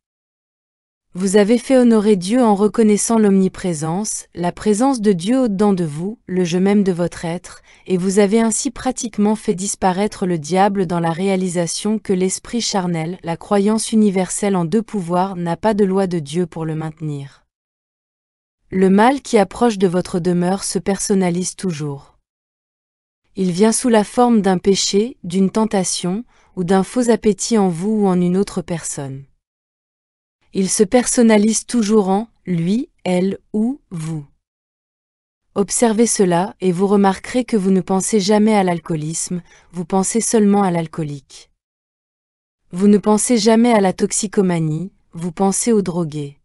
Vous avez fait honorer Dieu en reconnaissant l'omniprésence, la présence de Dieu au-dedans de vous, le je même de votre être, et vous avez ainsi pratiquement fait disparaître le diable dans la réalisation que l'esprit charnel, la croyance universelle en deux pouvoirs, n'a pas de loi de Dieu pour le maintenir. Le mal qui approche de votre demeure se personnalise toujours. Il vient sous la forme d'un péché, d'une tentation, ou d'un faux appétit en vous ou en une autre personne. Il se personnalise toujours en lui, elle ou vous. Observez cela et vous remarquerez que vous ne pensez jamais à l'alcoolisme, vous pensez seulement à l'alcoolique. Vous ne pensez jamais à la toxicomanie, vous pensez aux drogués.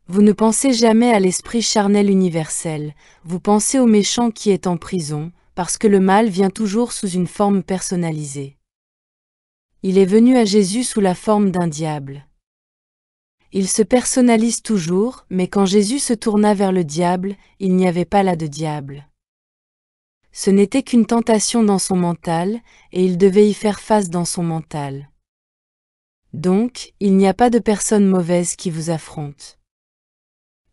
Vous ne pensez jamais à l'esprit charnel universel, vous pensez au méchant qui est en prison, parce que le mal vient toujours sous une forme personnalisée. Il est venu à Jésus sous la forme d'un diable. Il se personnalise toujours, mais quand Jésus se tourna vers le diable, il n'y avait pas là de diable. Ce n'était qu'une tentation dans son mental, et il devait y faire face dans son mental. Donc, il n'y a pas de personne mauvaise qui vous affronte.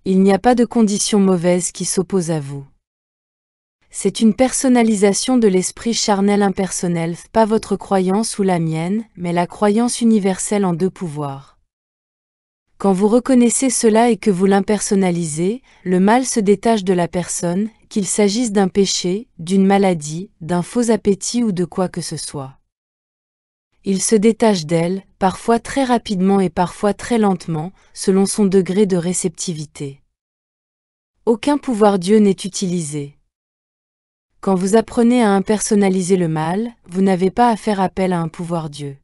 Il n'y a pas de conditions mauvaises qui s'opposent à vous. C'est une personnalisation de l'esprit charnel impersonnel, pas votre croyance ou la mienne, mais la croyance universelle en deux pouvoirs. Quand vous reconnaissez cela et que vous l'impersonnalisez, le mal se détache de la personne, qu'il s'agisse d'un péché, d'une maladie, d'un faux appétit ou de quoi que ce soit. Il se détache d'elle, parfois très rapidement et parfois très lentement, selon son degré de réceptivité. Aucun pouvoir Dieu n'est utilisé. Quand vous apprenez à impersonnaliser le mal, vous n'avez pas à faire appel à un pouvoir Dieu.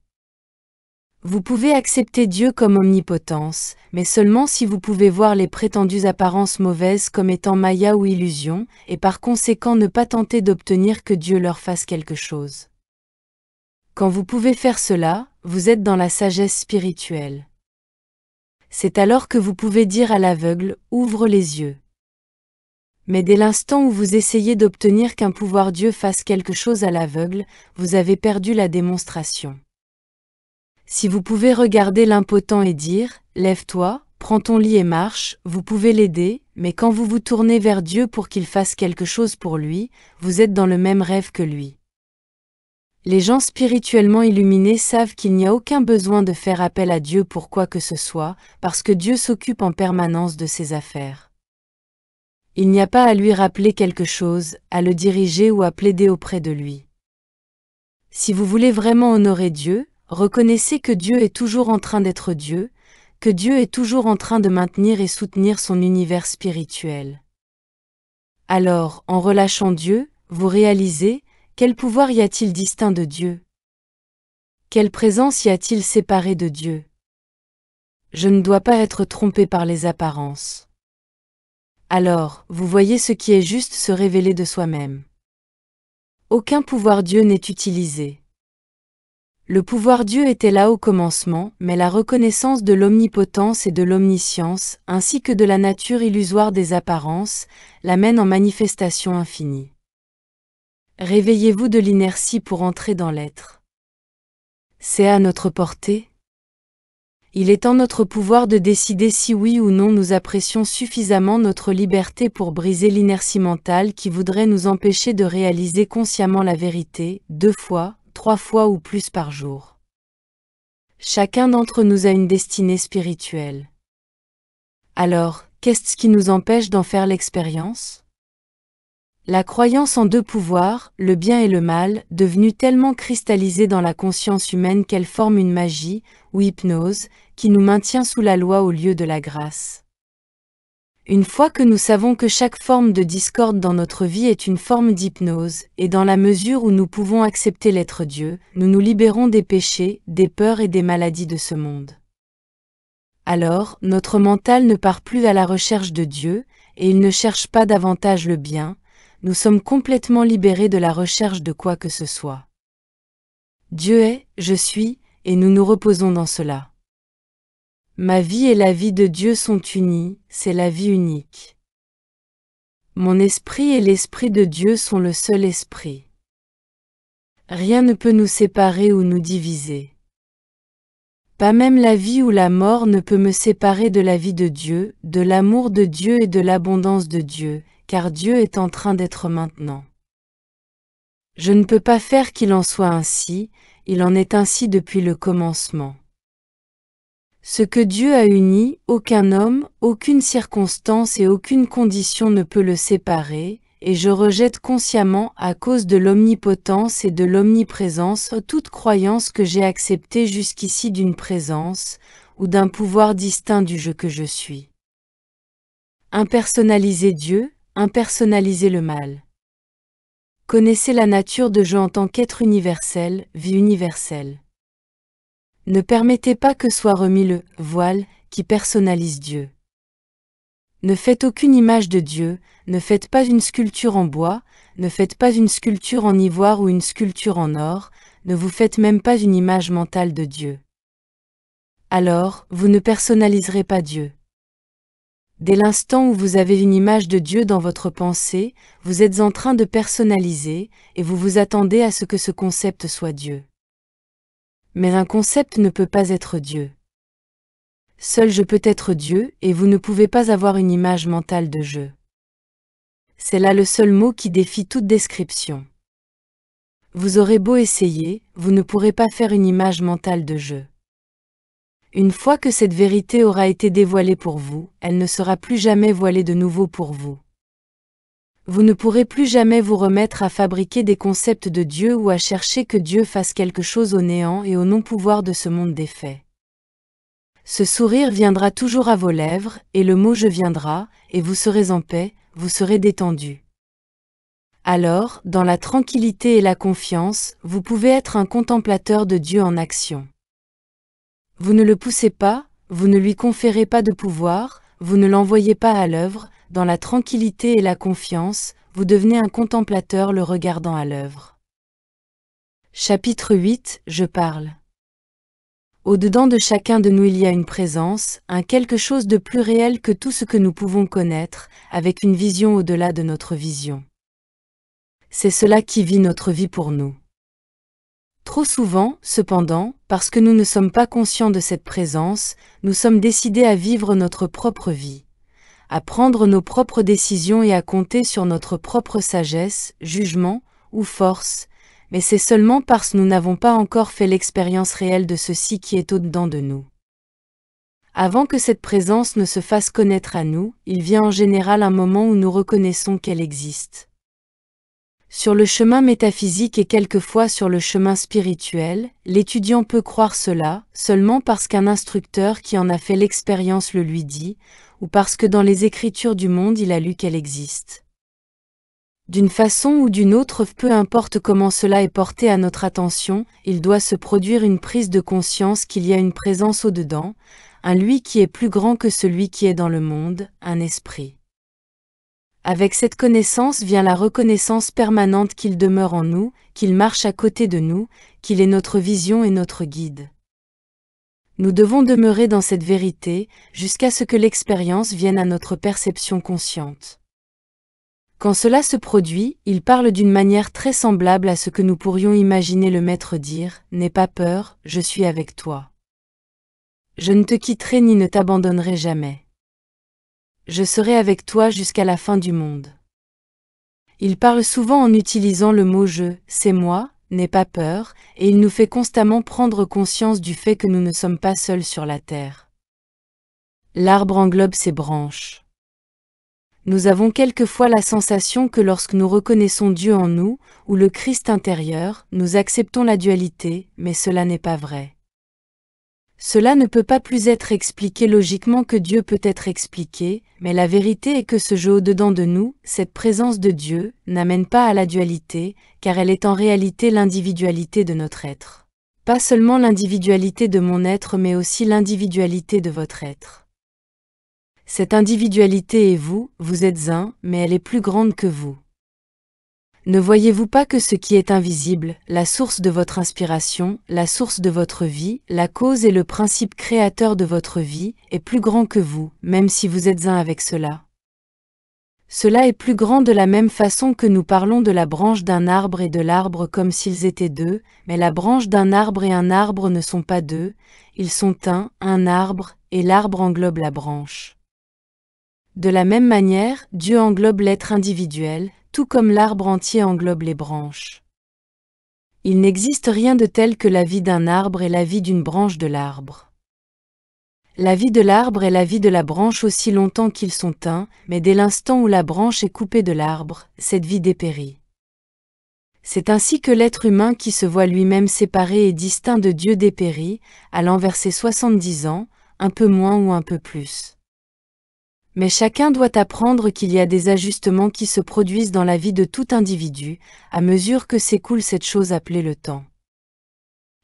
Vous pouvez accepter Dieu comme omnipotence, mais seulement si vous pouvez voir les prétendues apparences mauvaises comme étant maya ou illusion, et par conséquent ne pas tenter d'obtenir que Dieu leur fasse quelque chose. Quand vous pouvez faire cela, vous êtes dans la sagesse spirituelle. C'est alors que vous pouvez dire à l'aveugle, ouvre les yeux. Mais dès l'instant où vous essayez d'obtenir qu'un pouvoir Dieu fasse quelque chose à l'aveugle, vous avez perdu la démonstration. Si vous pouvez regarder l'impotent et dire, lève-toi, prends ton lit et marche, vous pouvez l'aider, mais quand vous vous tournez vers Dieu pour qu'il fasse quelque chose pour lui, vous êtes dans le même rêve que lui. Les gens spirituellement illuminés savent qu'il n'y a aucun besoin de faire appel à Dieu pour quoi que ce soit, parce que Dieu s'occupe en permanence de ses affaires. Il n'y a pas à lui rappeler quelque chose, à le diriger ou à plaider auprès de lui. Si vous voulez vraiment honorer Dieu, reconnaissez que Dieu est toujours en train d'être Dieu, que Dieu est toujours en train de maintenir et soutenir son univers spirituel. Alors, en relâchant Dieu, vous réalisez, quel pouvoir y a-t-il distinct de Dieu? Quelle présence y a-t-il séparée de Dieu? Je ne dois pas être trompé par les apparences. Alors, vous voyez ce qui est juste se révéler de soi-même. Aucun pouvoir Dieu n'est utilisé. Le pouvoir Dieu était là au commencement, mais la reconnaissance de l'omnipotence et de l'omniscience, ainsi que de la nature illusoire des apparences, l'amène en manifestation infinie. Réveillez-vous de l'inertie pour entrer dans l'être. C'est à notre portée. Il est en notre pouvoir de décider si oui ou non nous apprécions suffisamment notre liberté pour briser l'inertie mentale qui voudrait nous empêcher de réaliser consciemment la vérité, 2 fois, 3 fois ou plus par jour. Chacun d'entre nous a une destinée spirituelle. Alors, qu'est-ce qui nous empêche d'en faire l'expérience? La croyance en 2 pouvoirs, le bien et le mal, devenue tellement cristallisée dans la conscience humaine qu'elle forme une magie, ou hypnose, qui nous maintient sous la loi au lieu de la grâce. Une fois que nous savons que chaque forme de discorde dans notre vie est une forme d'hypnose, et dans la mesure où nous pouvons accepter l'être Dieu, nous nous libérons des péchés, des peurs et des maladies de ce monde. Alors, notre mental ne part plus à la recherche de Dieu, et il ne cherche pas davantage le bien, nous sommes complètement libérés de la recherche de quoi que ce soit. Dieu est, je suis, et nous nous reposons dans cela. Ma vie et la vie de Dieu sont unies, c'est la vie unique. Mon esprit et l'esprit de Dieu sont le seul esprit. Rien ne peut nous séparer ou nous diviser. Pas même la vie ou la mort ne peut me séparer de la vie de Dieu, de l'amour de Dieu et de l'abondance de Dieu, car Dieu est en train d'être maintenant. Je ne peux pas faire qu'il en soit ainsi, il en est ainsi depuis le commencement. Ce que Dieu a uni, aucun homme, aucune circonstance et aucune condition ne peut le séparer, et je rejette consciemment, à cause de l'omnipotence et de l'omniprésence, toute croyance que j'ai acceptée jusqu'ici d'une présence, ou d'un pouvoir distinct du je que je suis. Impersonnaliser Dieu, impersonnaliser le mal. Connaissez la nature de je en tant qu'être universel, vie universelle. Ne permettez pas que soit remis le « voile » qui personnalise Dieu. Ne faites aucune image de Dieu, ne faites pas une sculpture en bois, ne faites pas une sculpture en ivoire ou une sculpture en or, ne vous faites même pas une image mentale de Dieu. Alors, vous ne personnaliserez pas Dieu. Dès l'instant où vous avez une image de Dieu dans votre pensée, vous êtes en train de personnaliser, et vous vous attendez à ce que ce concept soit Dieu. Mais un concept ne peut pas être Dieu. Seul je peux être Dieu, et vous ne pouvez pas avoir une image mentale de je. C'est là le seul mot qui défie toute description. Vous aurez beau essayer, vous ne pourrez pas faire une image mentale de je. Une fois que cette vérité aura été dévoilée pour vous, elle ne sera plus jamais voilée de nouveau pour vous. Vous ne pourrez plus jamais vous remettre à fabriquer des concepts de Dieu ou à chercher que Dieu fasse quelque chose au néant et au non-pouvoir de ce monde des faits. Ce sourire viendra toujours à vos lèvres, et le mot « je » viendra, et vous serez en paix, vous serez détendu. Alors, dans la tranquillité et la confiance, vous pouvez être un contemplateur de Dieu en action. Vous ne le poussez pas, vous ne lui conférez pas de pouvoir, vous ne l'envoyez pas à l'œuvre, dans la tranquillité et la confiance, vous devenez un contemplateur le regardant à l'œuvre. Chapitre 8, Je parle. Au-dedans de chacun de nous il y a une présence, un quelque chose de plus réel que tout ce que nous pouvons connaître, avec une vision au-delà de notre vision. C'est cela qui vit notre vie pour nous. Trop souvent, cependant, parce que nous ne sommes pas conscients de cette présence, nous sommes décidés à vivre notre propre vie, à prendre nos propres décisions et à compter sur notre propre sagesse, jugement ou force, mais c'est seulement parce que nous n'avons pas encore fait l'expérience réelle de ceci qui est au-dedans de nous. Avant que cette présence ne se fasse connaître à nous, il vient en général un moment où nous reconnaissons qu'elle existe. Sur le chemin métaphysique et quelquefois sur le chemin spirituel, l'étudiant peut croire cela, seulement parce qu'un instructeur qui en a fait l'expérience le lui dit, ou parce que dans les Écritures du monde il a lu qu'elle existe. D'une façon ou d'une autre, peu importe comment cela est porté à notre attention, il doit se produire une prise de conscience qu'il y a une présence au-dedans, un lui qui est plus grand que celui qui est dans le monde, un esprit. Avec cette connaissance vient la reconnaissance permanente qu'il demeure en nous, qu'il marche à côté de nous, qu'il est notre vision et notre guide. Nous devons demeurer dans cette vérité, jusqu'à ce que l'expérience vienne à notre perception consciente. Quand cela se produit, il parle d'une manière très semblable à ce que nous pourrions imaginer le Maître dire « N'aie pas peur, je suis avec toi. Je ne te quitterai ni ne t'abandonnerai jamais. Je serai avec toi jusqu'à la fin du monde. » Il parle souvent en utilisant le mot « je », c'est moi, n'aie pas peur, et il nous fait constamment prendre conscience du fait que nous ne sommes pas seuls sur la terre. L'arbre englobe ses branches. Nous avons quelquefois la sensation que lorsque nous reconnaissons Dieu en nous, ou le Christ intérieur, nous acceptons la dualité, mais cela n'est pas vrai. Cela ne peut pas plus être expliqué logiquement que Dieu peut être expliqué, mais la vérité est que ce jeu au-dedans de nous, cette présence de Dieu, n'amène pas à la dualité, car elle est en réalité l'individualité de notre être. Pas seulement l'individualité de mon être mais aussi l'individualité de votre être. Cette individualité est vous, vous êtes un, mais elle est plus grande que vous. Ne voyez-vous pas que ce qui est invisible, la source de votre inspiration, la source de votre vie, la cause et le principe créateur de votre vie, est plus grand que vous, même si vous êtes un avec cela? Cela est plus grand de la même façon que nous parlons de la branche d'un arbre et de l'arbre comme s'ils étaient deux, mais la branche d'un arbre et un arbre ne sont pas deux, ils sont un arbre, et l'arbre englobe la branche. De la même manière, Dieu englobe l'être individuel, tout comme l'arbre entier englobe les branches. Il n'existe rien de tel que la vie d'un arbre et la vie d'une branche de l'arbre. La vie de l'arbre est la vie de la branche aussi longtemps qu'ils sont un, mais dès l'instant où la branche est coupée de l'arbre, cette vie dépérit. C'est ainsi que l'être humain qui se voit lui-même séparé et distinct de Dieu dépérit, allant vers ses 70 ans, un peu moins ou un peu plus. Mais chacun doit apprendre qu'il y a des ajustements qui se produisent dans la vie de tout individu, à mesure que s'écoule cette chose appelée le temps.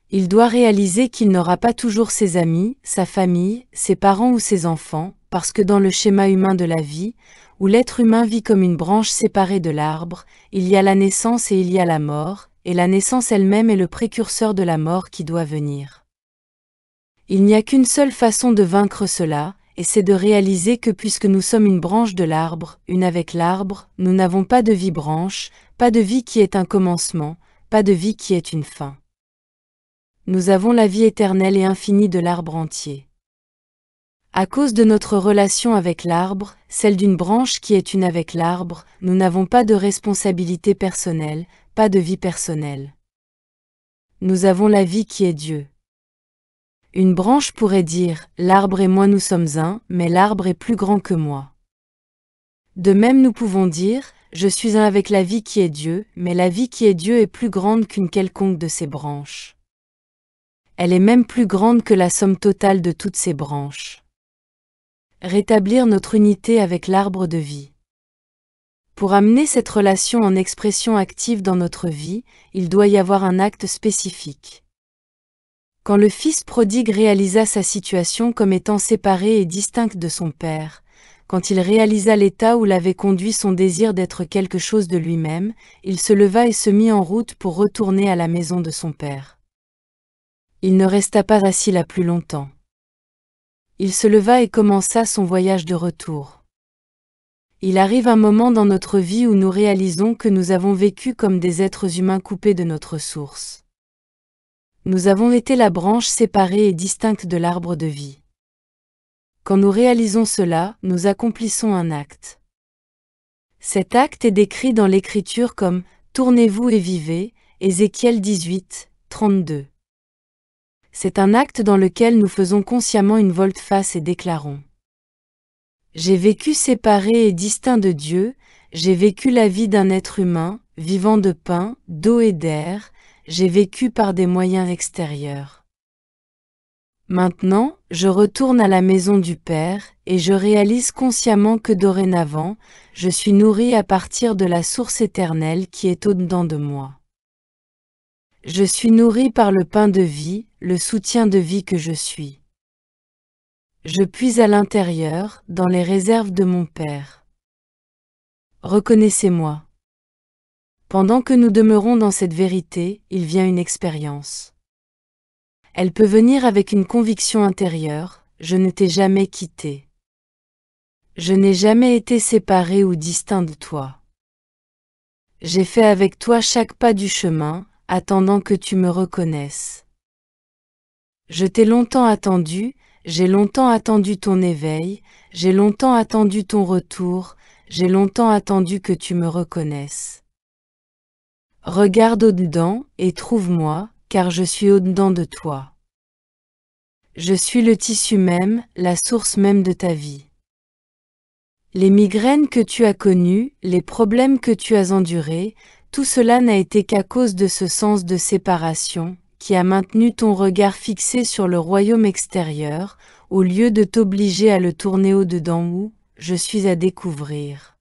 Il doit réaliser qu'il n'aura pas toujours ses amis, sa famille, ses parents ou ses enfants, parce que dans le schéma humain de la vie, où l'être humain vit comme une branche séparée de l'arbre, il y a la naissance et il y a la mort, et la naissance elle-même est le précurseur de la mort qui doit venir. Il n'y a qu'une seule façon de vaincre cela, et c'est de réaliser que puisque nous sommes une branche de l'arbre, une avec l'arbre, nous n'avons pas de vie branche, pas de vie qui est un commencement, pas de vie qui est une fin. Nous avons la vie éternelle et infinie de l'arbre entier. À cause de notre relation avec l'arbre, celle d'une branche qui est une avec l'arbre, nous n'avons pas de responsabilité personnelle, pas de vie personnelle. Nous avons la vie qui est Dieu. Une branche pourrait dire, l'arbre et moi nous sommes un, mais l'arbre est plus grand que moi. De même nous pouvons dire, je suis un avec la vie qui est Dieu, mais la vie qui est Dieu est plus grande qu'une quelconque de ses branches. Elle est même plus grande que la somme totale de toutes ses branches. Rétablir notre unité avec l'arbre de vie. Pour amener cette relation en expression active dans notre vie, il doit y avoir un acte spécifique. Quand le fils prodigue réalisa sa situation comme étant séparée et distincte de son père, quand il réalisa l'état où l'avait conduit son désir d'être quelque chose de lui-même, il se leva et se mit en route pour retourner à la maison de son père. Il ne resta pas assis là plus longtemps. Il se leva et commença son voyage de retour. Il arrive un moment dans notre vie où nous réalisons que nous avons vécu comme des êtres humains coupés de notre source. Nous avons été la branche séparée et distincte de l'arbre de vie. Quand nous réalisons cela, nous accomplissons un acte. Cet acte est décrit dans l'Écriture comme « Tournez-vous et vivez » Ézéchiel 18, 32. C'est un acte dans lequel nous faisons consciemment une volte-face et déclarons: j'ai vécu séparé et distinct de Dieu, j'ai vécu la vie d'un être humain, vivant de pain, d'eau et d'air, j'ai vécu par des moyens extérieurs. Maintenant, je retourne à la maison du Père, et je réalise consciemment que dorénavant, je suis nourri à partir de la source éternelle qui est au-dedans de moi. Je suis nourri par le pain de vie, le soutien de vie que je suis. Je puise à l'intérieur, dans les réserves de mon Père. Reconnaissez-moi. Pendant que nous demeurons dans cette vérité, il vient une expérience. Elle peut venir avec une conviction intérieure, je ne t'ai jamais quitté. Je n'ai jamais été séparé ou distinct de toi. J'ai fait avec toi chaque pas du chemin, attendant que tu me reconnaisses. Je t'ai longtemps attendu, j'ai longtemps attendu ton éveil, j'ai longtemps attendu ton retour, j'ai longtemps attendu que tu me reconnaisses. Regarde au-dedans et trouve-moi, car je suis au-dedans de toi. Je suis le tissu même, la source même de ta vie. Les migraines que tu as connues, les problèmes que tu as endurés, tout cela n'a été qu'à cause de ce sens de séparation, qui a maintenu ton regard fixé sur le royaume extérieur, au lieu de t'obliger à le tourner au-dedans où je suis à découvrir.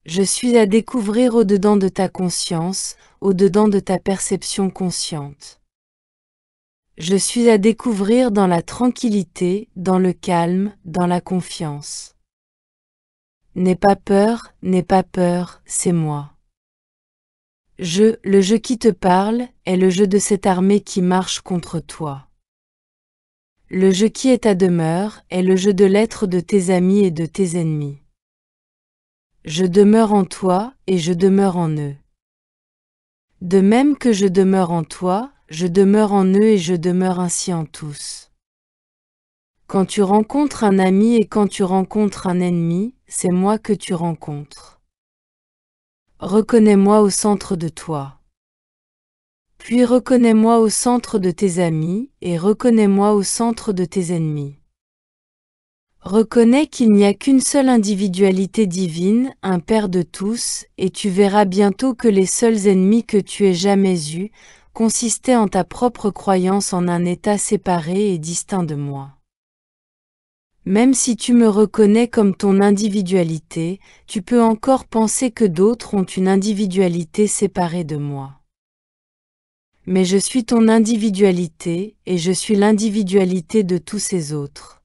Je suis à découvrir au-dedans de ta conscience, au-dedans de ta perception consciente. Je suis à découvrir dans la tranquillité, dans le calme, dans la confiance. N'aie pas peur, c'est moi. Le je qui te parle, est le je de cette armée qui marche contre toi. Le je qui est ta demeure, est le je de l'être de tes amis et de tes ennemis. Je demeure en toi, et je demeure en eux. De même que je demeure en toi, je demeure en eux et je demeure ainsi en tous. Quand tu rencontres un ami et quand tu rencontres un ennemi, c'est moi que tu rencontres. Reconnais-moi au centre de toi. Puis reconnais-moi au centre de tes amis, et reconnais-moi au centre de tes ennemis. Reconnais qu'il n'y a qu'une seule individualité divine, un Père de tous, et tu verras bientôt que les seuls ennemis que tu aies jamais eus, consistaient en ta propre croyance en un état séparé et distinct de moi. Même si tu me reconnais comme ton individualité, tu peux encore penser que d'autres ont une individualité séparée de moi. Mais je suis ton individualité, et je suis l'individualité de tous ces autres.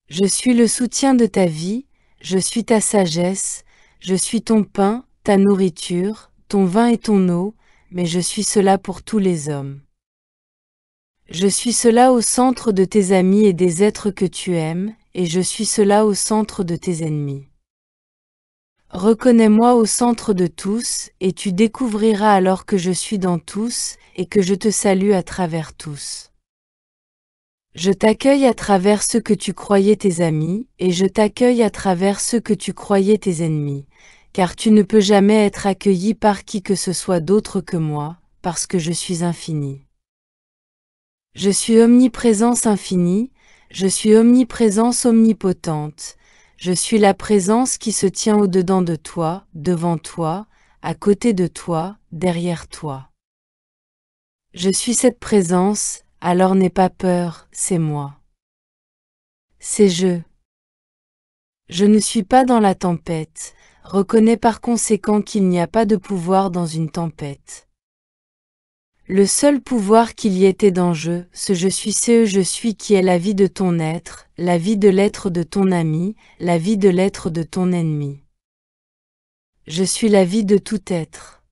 Je suis le soutien de ta vie, je suis ta sagesse, je suis ton pain, ta nourriture, ton vin et ton eau, mais je suis cela pour tous les hommes. Je suis cela au centre de tes amis et des êtres que tu aimes, et je suis cela au centre de tes ennemis. Reconnais-moi au centre de tous, et tu découvriras alors que je suis dans tous, et que je te salue à travers tous. Je t'accueille à travers ceux que tu croyais tes amis, et je t'accueille à travers ceux que tu croyais tes ennemis, car tu ne peux jamais être accueilli par qui que ce soit d'autre que moi, parce que je suis infini. Je suis omniprésence infinie, je suis omniprésence omnipotente, je suis la présence qui se tient au-dedans de toi, devant toi, à côté de toi, derrière toi. Je suis cette présence, alors n'aie pas peur, c'est moi. C'est je. Je ne suis pas dans la tempête, reconnais par conséquent qu'il n'y a pas de pouvoir dans une tempête. Le seul pouvoir qu'il y était dans ce je suis c'est je suis qui est la vie de ton être, la vie de l'être de ton ami, la vie de l'être de ton ennemi. Je suis la vie de tout être.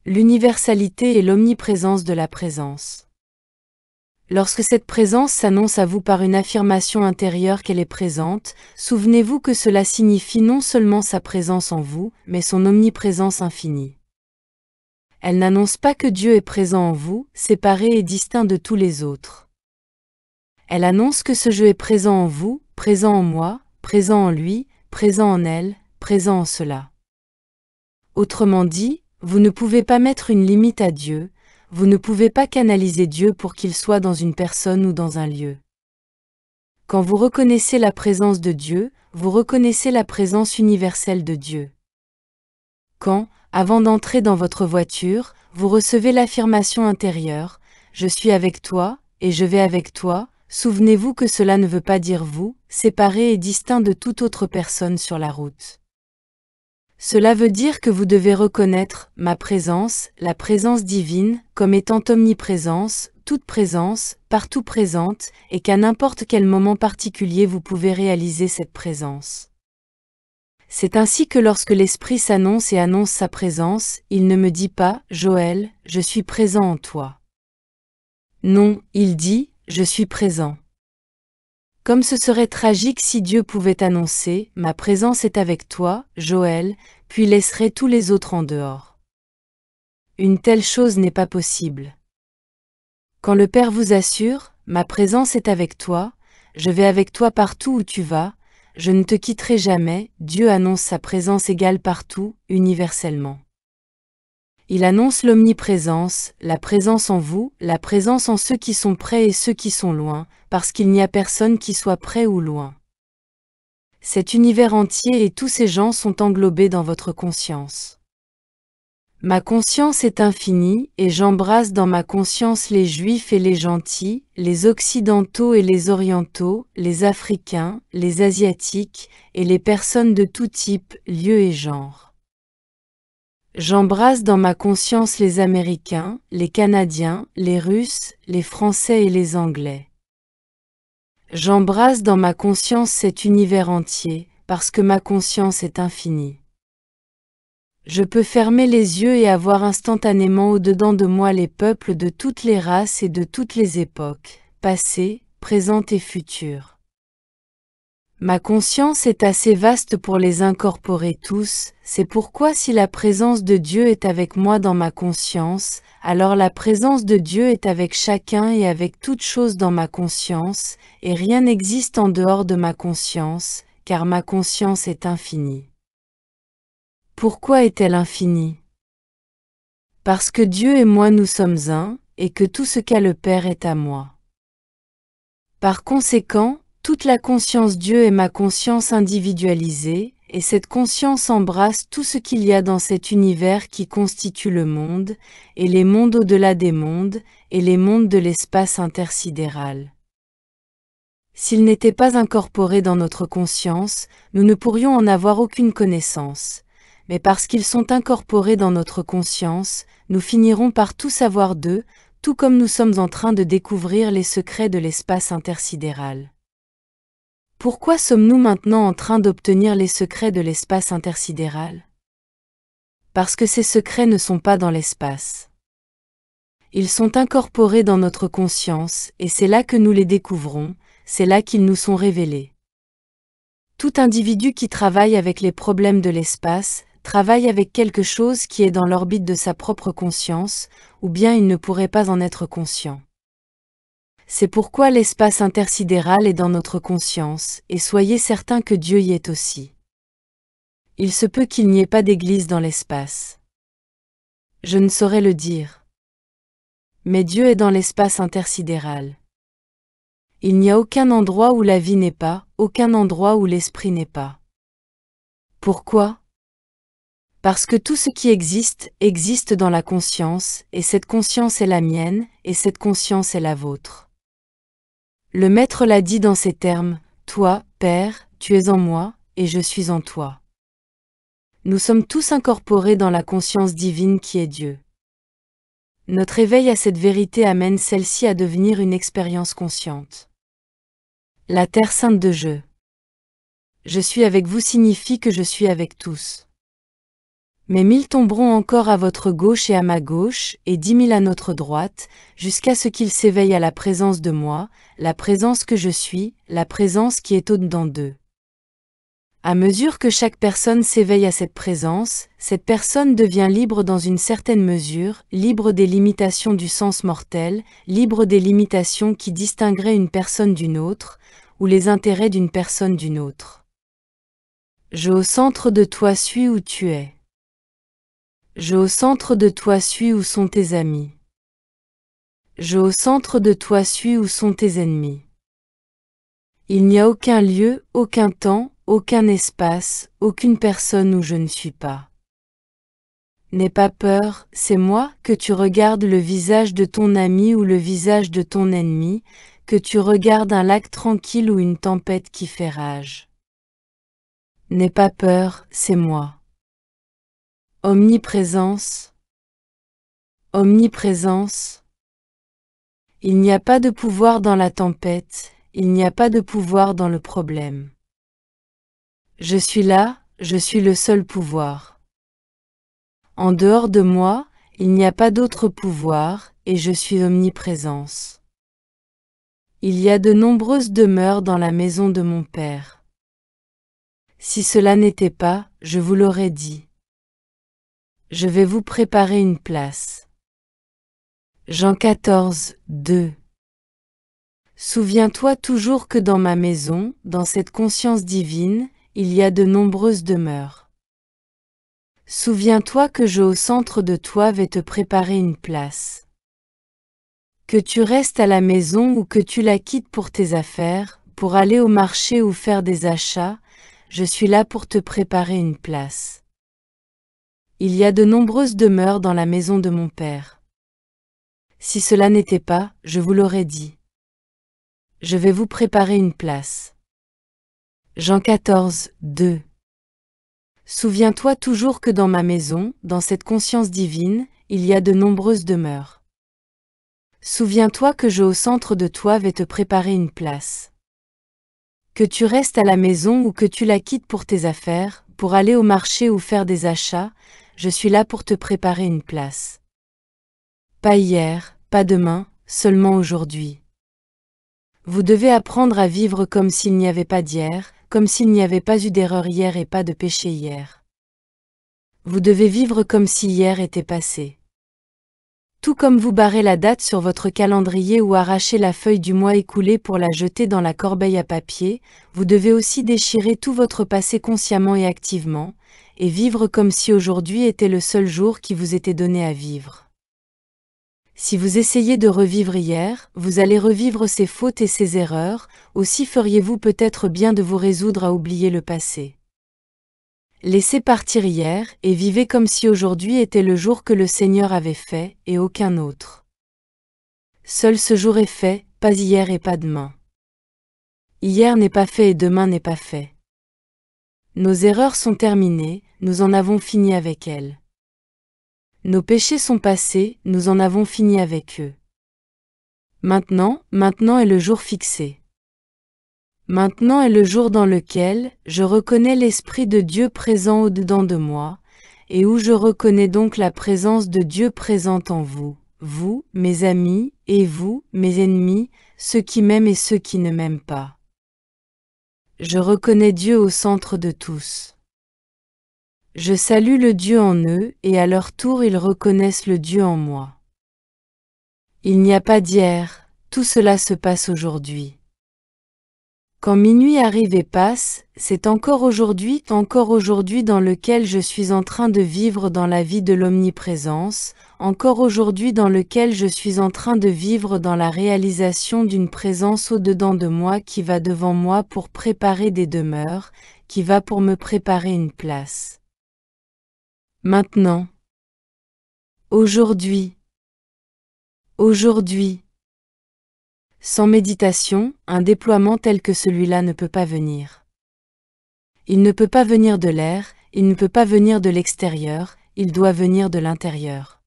L'universalité et l'omniprésence de la présence. Lorsque cette présence s'annonce à vous par une affirmation intérieure qu'elle est présente, souvenez-vous que cela signifie non seulement sa présence en vous, mais son omniprésence infinie. Elle n'annonce pas que Dieu est présent en vous, séparé et distinct de tous les autres. Elle annonce que ce je est présent en vous, présent en moi, présent en lui, présent en elle, présent en cela. Autrement dit, vous ne pouvez pas mettre une limite à Dieu, vous ne pouvez pas canaliser Dieu pour qu'il soit dans une personne ou dans un lieu. Quand vous reconnaissez la présence de Dieu, vous reconnaissez la présence universelle de Dieu. Quand, avant d'entrer dans votre voiture, vous recevez l'affirmation intérieure « Je suis avec toi, et je vais avec toi », souvenez-vous que cela ne veut pas dire vous, séparé et distinct de toute autre personne sur la route. Cela veut dire que vous devez reconnaître ma présence, la présence divine, comme étant omniprésence, toute présence, partout présente, et qu'à n'importe quel moment particulier vous pouvez réaliser cette présence. C'est ainsi que lorsque l'Esprit s'annonce et annonce sa présence, il ne me dit pas « Joël, je suis présent en toi ». Non, il dit « Je suis présent ». Comme ce serait tragique si Dieu pouvait annoncer « Ma présence est avec toi, Joël », puis laisserait tous les autres en dehors. Une telle chose n'est pas possible. Quand le Père vous assure « Ma présence est avec toi, je vais avec toi partout où tu vas », je ne te quitterai jamais, Dieu annonce sa présence égale partout, universellement. Il annonce l'omniprésence, la présence en vous, la présence en ceux qui sont près et ceux qui sont loin, parce qu'il n'y a personne qui soit près ou loin. Cet univers entier et tous ces gens sont englobés dans votre conscience. Ma conscience est infinie, et j'embrasse dans ma conscience les Juifs et les gentils, les Occidentaux et les Orientaux, les Africains, les Asiatiques, et les personnes de tout type, lieu et genre. J'embrasse dans ma conscience les Américains, les Canadiens, les Russes, les Français et les Anglais. J'embrasse dans ma conscience cet univers entier, parce que ma conscience est infinie. Je peux fermer les yeux et avoir instantanément au-dedans de moi les peuples de toutes les races et de toutes les époques, passées, présentes et futures. Ma conscience est assez vaste pour les incorporer tous, c'est pourquoi si la présence de Dieu est avec moi dans ma conscience, alors la présence de Dieu est avec chacun et avec toute chose dans ma conscience, et rien n'existe en dehors de ma conscience, car ma conscience est infinie. Pourquoi est-elle infinie? Parce que Dieu et moi nous sommes un, et que tout ce qu'a le Père est à moi. Par conséquent, toute la conscience Dieu est ma conscience individualisée, et cette conscience embrasse tout ce qu'il y a dans cet univers qui constitue le monde, et les mondes au-delà des mondes, et les mondes de l'espace intersidéral. S'ils n'étaient pas incorporés dans notre conscience, nous ne pourrions en avoir aucune connaissance. Mais parce qu'ils sont incorporés dans notre conscience, nous finirons par tout savoir d'eux, tout comme nous sommes en train de découvrir les secrets de l'espace intersidéral. Pourquoi sommes-nous maintenant en train d'obtenir les secrets de l'espace intersidéral? Parce que ces secrets ne sont pas dans l'espace. Ils sont incorporés dans notre conscience, et c'est là que nous les découvrons, c'est là qu'ils nous sont révélés. Tout individu qui travaille avec les problèmes de l'espace, travaille avec quelque chose qui est dans l'orbite de sa propre conscience, ou bien il ne pourrait pas en être conscient. C'est pourquoi l'espace intersidéral est dans notre conscience, et soyez certains que Dieu y est aussi. Il se peut qu'il n'y ait pas d'église dans l'espace. Je ne saurais le dire. Mais Dieu est dans l'espace intersidéral. Il n'y a aucun endroit où la vie n'est pas, aucun endroit où l'esprit n'est pas. Pourquoi ? Parce que tout ce qui existe, existe dans la conscience, et cette conscience est la mienne, et cette conscience est la vôtre. Le Maître l'a dit dans ces termes, « Toi, Père, tu es en moi, et je suis en toi. » Nous sommes tous incorporés dans la conscience divine qui est Dieu. Notre éveil à cette vérité amène celle-ci à devenir une expérience consciente. La Terre sainte de Je. Je suis avec vous signifie que je suis avec tous. Mais 1000 tomberont encore à votre gauche et à ma gauche, et 10 000 à notre droite, jusqu'à ce qu'ils s'éveillent à la présence de moi, la présence que je suis, la présence qui est au-dedans d'eux. À mesure que chaque personne s'éveille à cette personne devient libre dans une certaine mesure, libre des limitations du sens mortel, libre des limitations qui distingueraient une personne d'une autre, ou les intérêts d'une personne d'une autre. Je au centre de toi suis où tu es. Je au centre de toi suis où sont tes amis. Je au centre de toi suis où sont tes ennemis. Il n'y a aucun lieu, aucun temps, aucun espace, aucune personne où je ne suis pas. N'aie pas peur, c'est moi, que tu regardes le visage de ton ami ou le visage de ton ennemi, que tu regardes un lac tranquille ou une tempête qui fait rage. N'aie pas peur, c'est moi. Omniprésence. Omniprésence. Il n'y a pas de pouvoir dans la tempête, il n'y a pas de pouvoir dans le problème. Je suis là, je suis le seul pouvoir. En dehors de moi, il n'y a pas d'autre pouvoir, et je suis omniprésence. Il y a de nombreuses demeures dans la maison de mon Père. Si cela n'était pas, je vous l'aurais dit. Je vais vous préparer une place. Jean 14, 2. Souviens-toi toujours que dans ma maison, dans cette conscience divine, il y a de nombreuses demeures. Souviens-toi que je au centre de toi vais te préparer une place. Que tu restes à la maison ou que tu la quittes pour tes affaires, pour aller au marché ou faire des achats, je suis là pour te préparer une place. Il y a de nombreuses demeures dans la maison de mon Père. Si cela n'était pas, je vous l'aurais dit. Je vais vous préparer une place. Jean 14, 2. Souviens-toi toujours que dans ma maison, dans cette conscience divine, il y a de nombreuses demeures. Souviens-toi que je au centre de toi vais te préparer une place. Que tu restes à la maison ou que tu la quittes pour tes affaires, pour aller au marché ou faire des achats, je suis là pour te préparer une place. Pas hier, pas demain, seulement aujourd'hui. Vous devez apprendre à vivre comme s'il n'y avait pas d'hier, comme s'il n'y avait pas eu d'erreur hier et pas de péché hier. Vous devez vivre comme si hier était passé. Tout comme vous barrez la date sur votre calendrier ou arrachez la feuille du mois écoulé pour la jeter dans la corbeille à papier, vous devez aussi déchirer tout votre passé consciemment et activement, et vivre comme si aujourd'hui était le seul jour qui vous était donné à vivre. Si vous essayez de revivre hier, vous allez revivre ces fautes et ces erreurs, aussi feriez-vous peut-être bien de vous résoudre à oublier le passé. Laissez partir hier, et vivez comme si aujourd'hui était le jour que le Seigneur avait fait, et aucun autre. Seul ce jour est fait, pas hier et pas demain. Hier n'est pas fait et demain n'est pas fait. Nos erreurs sont terminées, nous en avons fini avec elles. Nos péchés sont passés, nous en avons fini avec eux. Maintenant est le jour fixé. Maintenant est le jour dans lequel je reconnais l'Esprit de Dieu présent au-dedans de moi, et où je reconnais donc la présence de Dieu présente en vous, vous, mes amis, et vous, mes ennemis, ceux qui m'aiment et ceux qui ne m'aiment pas. Je reconnais Dieu au centre de tous. Je salue le Dieu en eux, et à leur tour ils reconnaissent le Dieu en moi. Il n'y a pas d'hier, tout cela se passe aujourd'hui. Quand minuit arrive et passe, c'est encore aujourd'hui dans lequel je suis en train de vivre dans la vie de l'omniprésence, encore aujourd'hui dans lequel je suis en train de vivre dans la réalisation d'une présence au-dedans de moi qui va devant moi pour préparer des demeures, qui va pour me préparer une place. Maintenant. Aujourd'hui. Aujourd'hui. Sans méditation, un déploiement tel que celui-là ne peut pas venir. Il ne peut pas venir de l'air, il ne peut pas venir de l'extérieur, il doit venir de l'intérieur.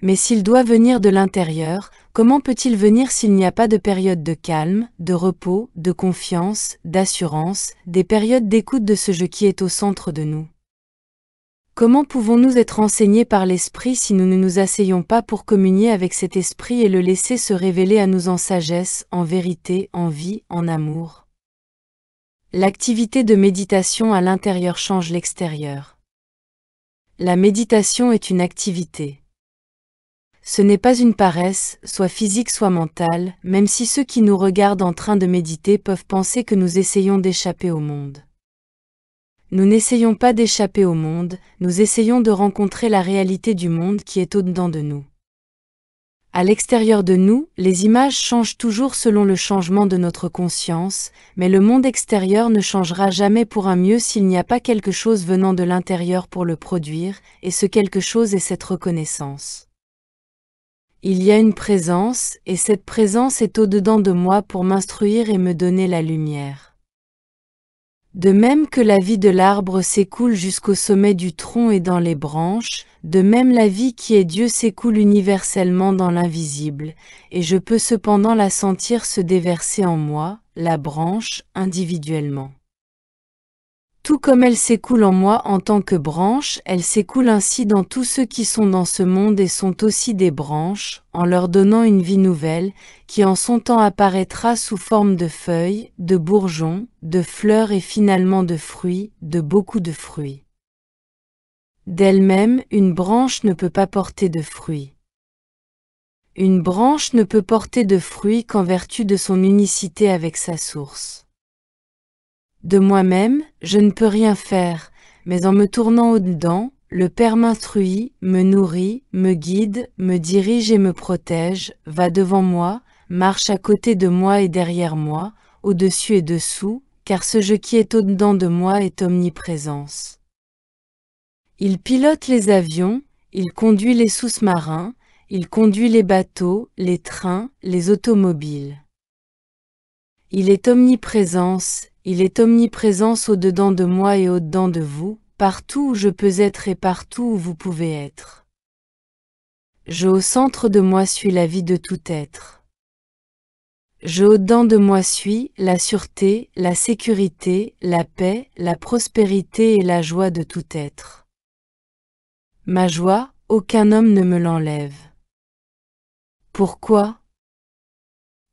Mais s'il doit venir de l'intérieur, comment peut-il venir s'il n'y a pas de période de calme, de repos, de confiance, d'assurance, des périodes d'écoute de ce je qui est au centre de nous? Comment pouvons-nous être enseignés par l'Esprit si nous ne nous asseyons pas pour communier avec cet Esprit et le laisser se révéler à nous en sagesse, en vérité, en vie, en amour? L'activité de méditation à l'intérieur change l'extérieur. La méditation est une activité. Ce n'est pas une paresse, soit physique soit mentale, même si ceux qui nous regardent en train de méditer peuvent penser que nous essayons d'échapper au monde. Nous n'essayons pas d'échapper au monde, nous essayons de rencontrer la réalité du monde qui est au-dedans de nous. À l'extérieur de nous, les images changent toujours selon le changement de notre conscience, mais le monde extérieur ne changera jamais pour un mieux s'il n'y a pas quelque chose venant de l'intérieur pour le produire, et ce quelque chose est cette reconnaissance. Il y a une présence, et cette présence est au-dedans de moi pour m'instruire et me donner la lumière. De même que la vie de l'arbre s'écoule jusqu'au sommet du tronc et dans les branches, de même la vie qui est Dieu s'écoule universellement dans l'invisible, et je peux cependant la sentir se déverser en moi, la branche, individuellement. Tout comme elle s'écoule en moi en tant que branche, elle s'écoule ainsi dans tous ceux qui sont dans ce monde et sont aussi des branches, en leur donnant une vie nouvelle, qui en son temps apparaîtra sous forme de feuilles, de bourgeons, de fleurs et finalement de fruits, de beaucoup de fruits. D'elle-même, une branche ne peut pas porter de fruits. Une branche ne peut porter de fruits qu'en vertu de son unicité avec sa source. De moi-même, je ne peux rien faire, mais en me tournant au-dedans, le Père m'instruit, me nourrit, me guide, me dirige et me protège, va devant moi, marche à côté de moi et derrière moi, au-dessus et dessous, car ce je qui est au-dedans de moi est omniprésence. Il pilote les avions, il conduit les sous-marins, il conduit les bateaux, les trains, les automobiles. Il est omniprésence au-dedans de moi et au-dedans de vous, partout où je peux être et partout où vous pouvez être. Je au centre de moi suis la vie de tout être. Je au-dedans de moi suis la sûreté, la sécurité, la paix, la prospérité et la joie de tout être. Ma joie, aucun homme ne me l'enlève. Pourquoi ?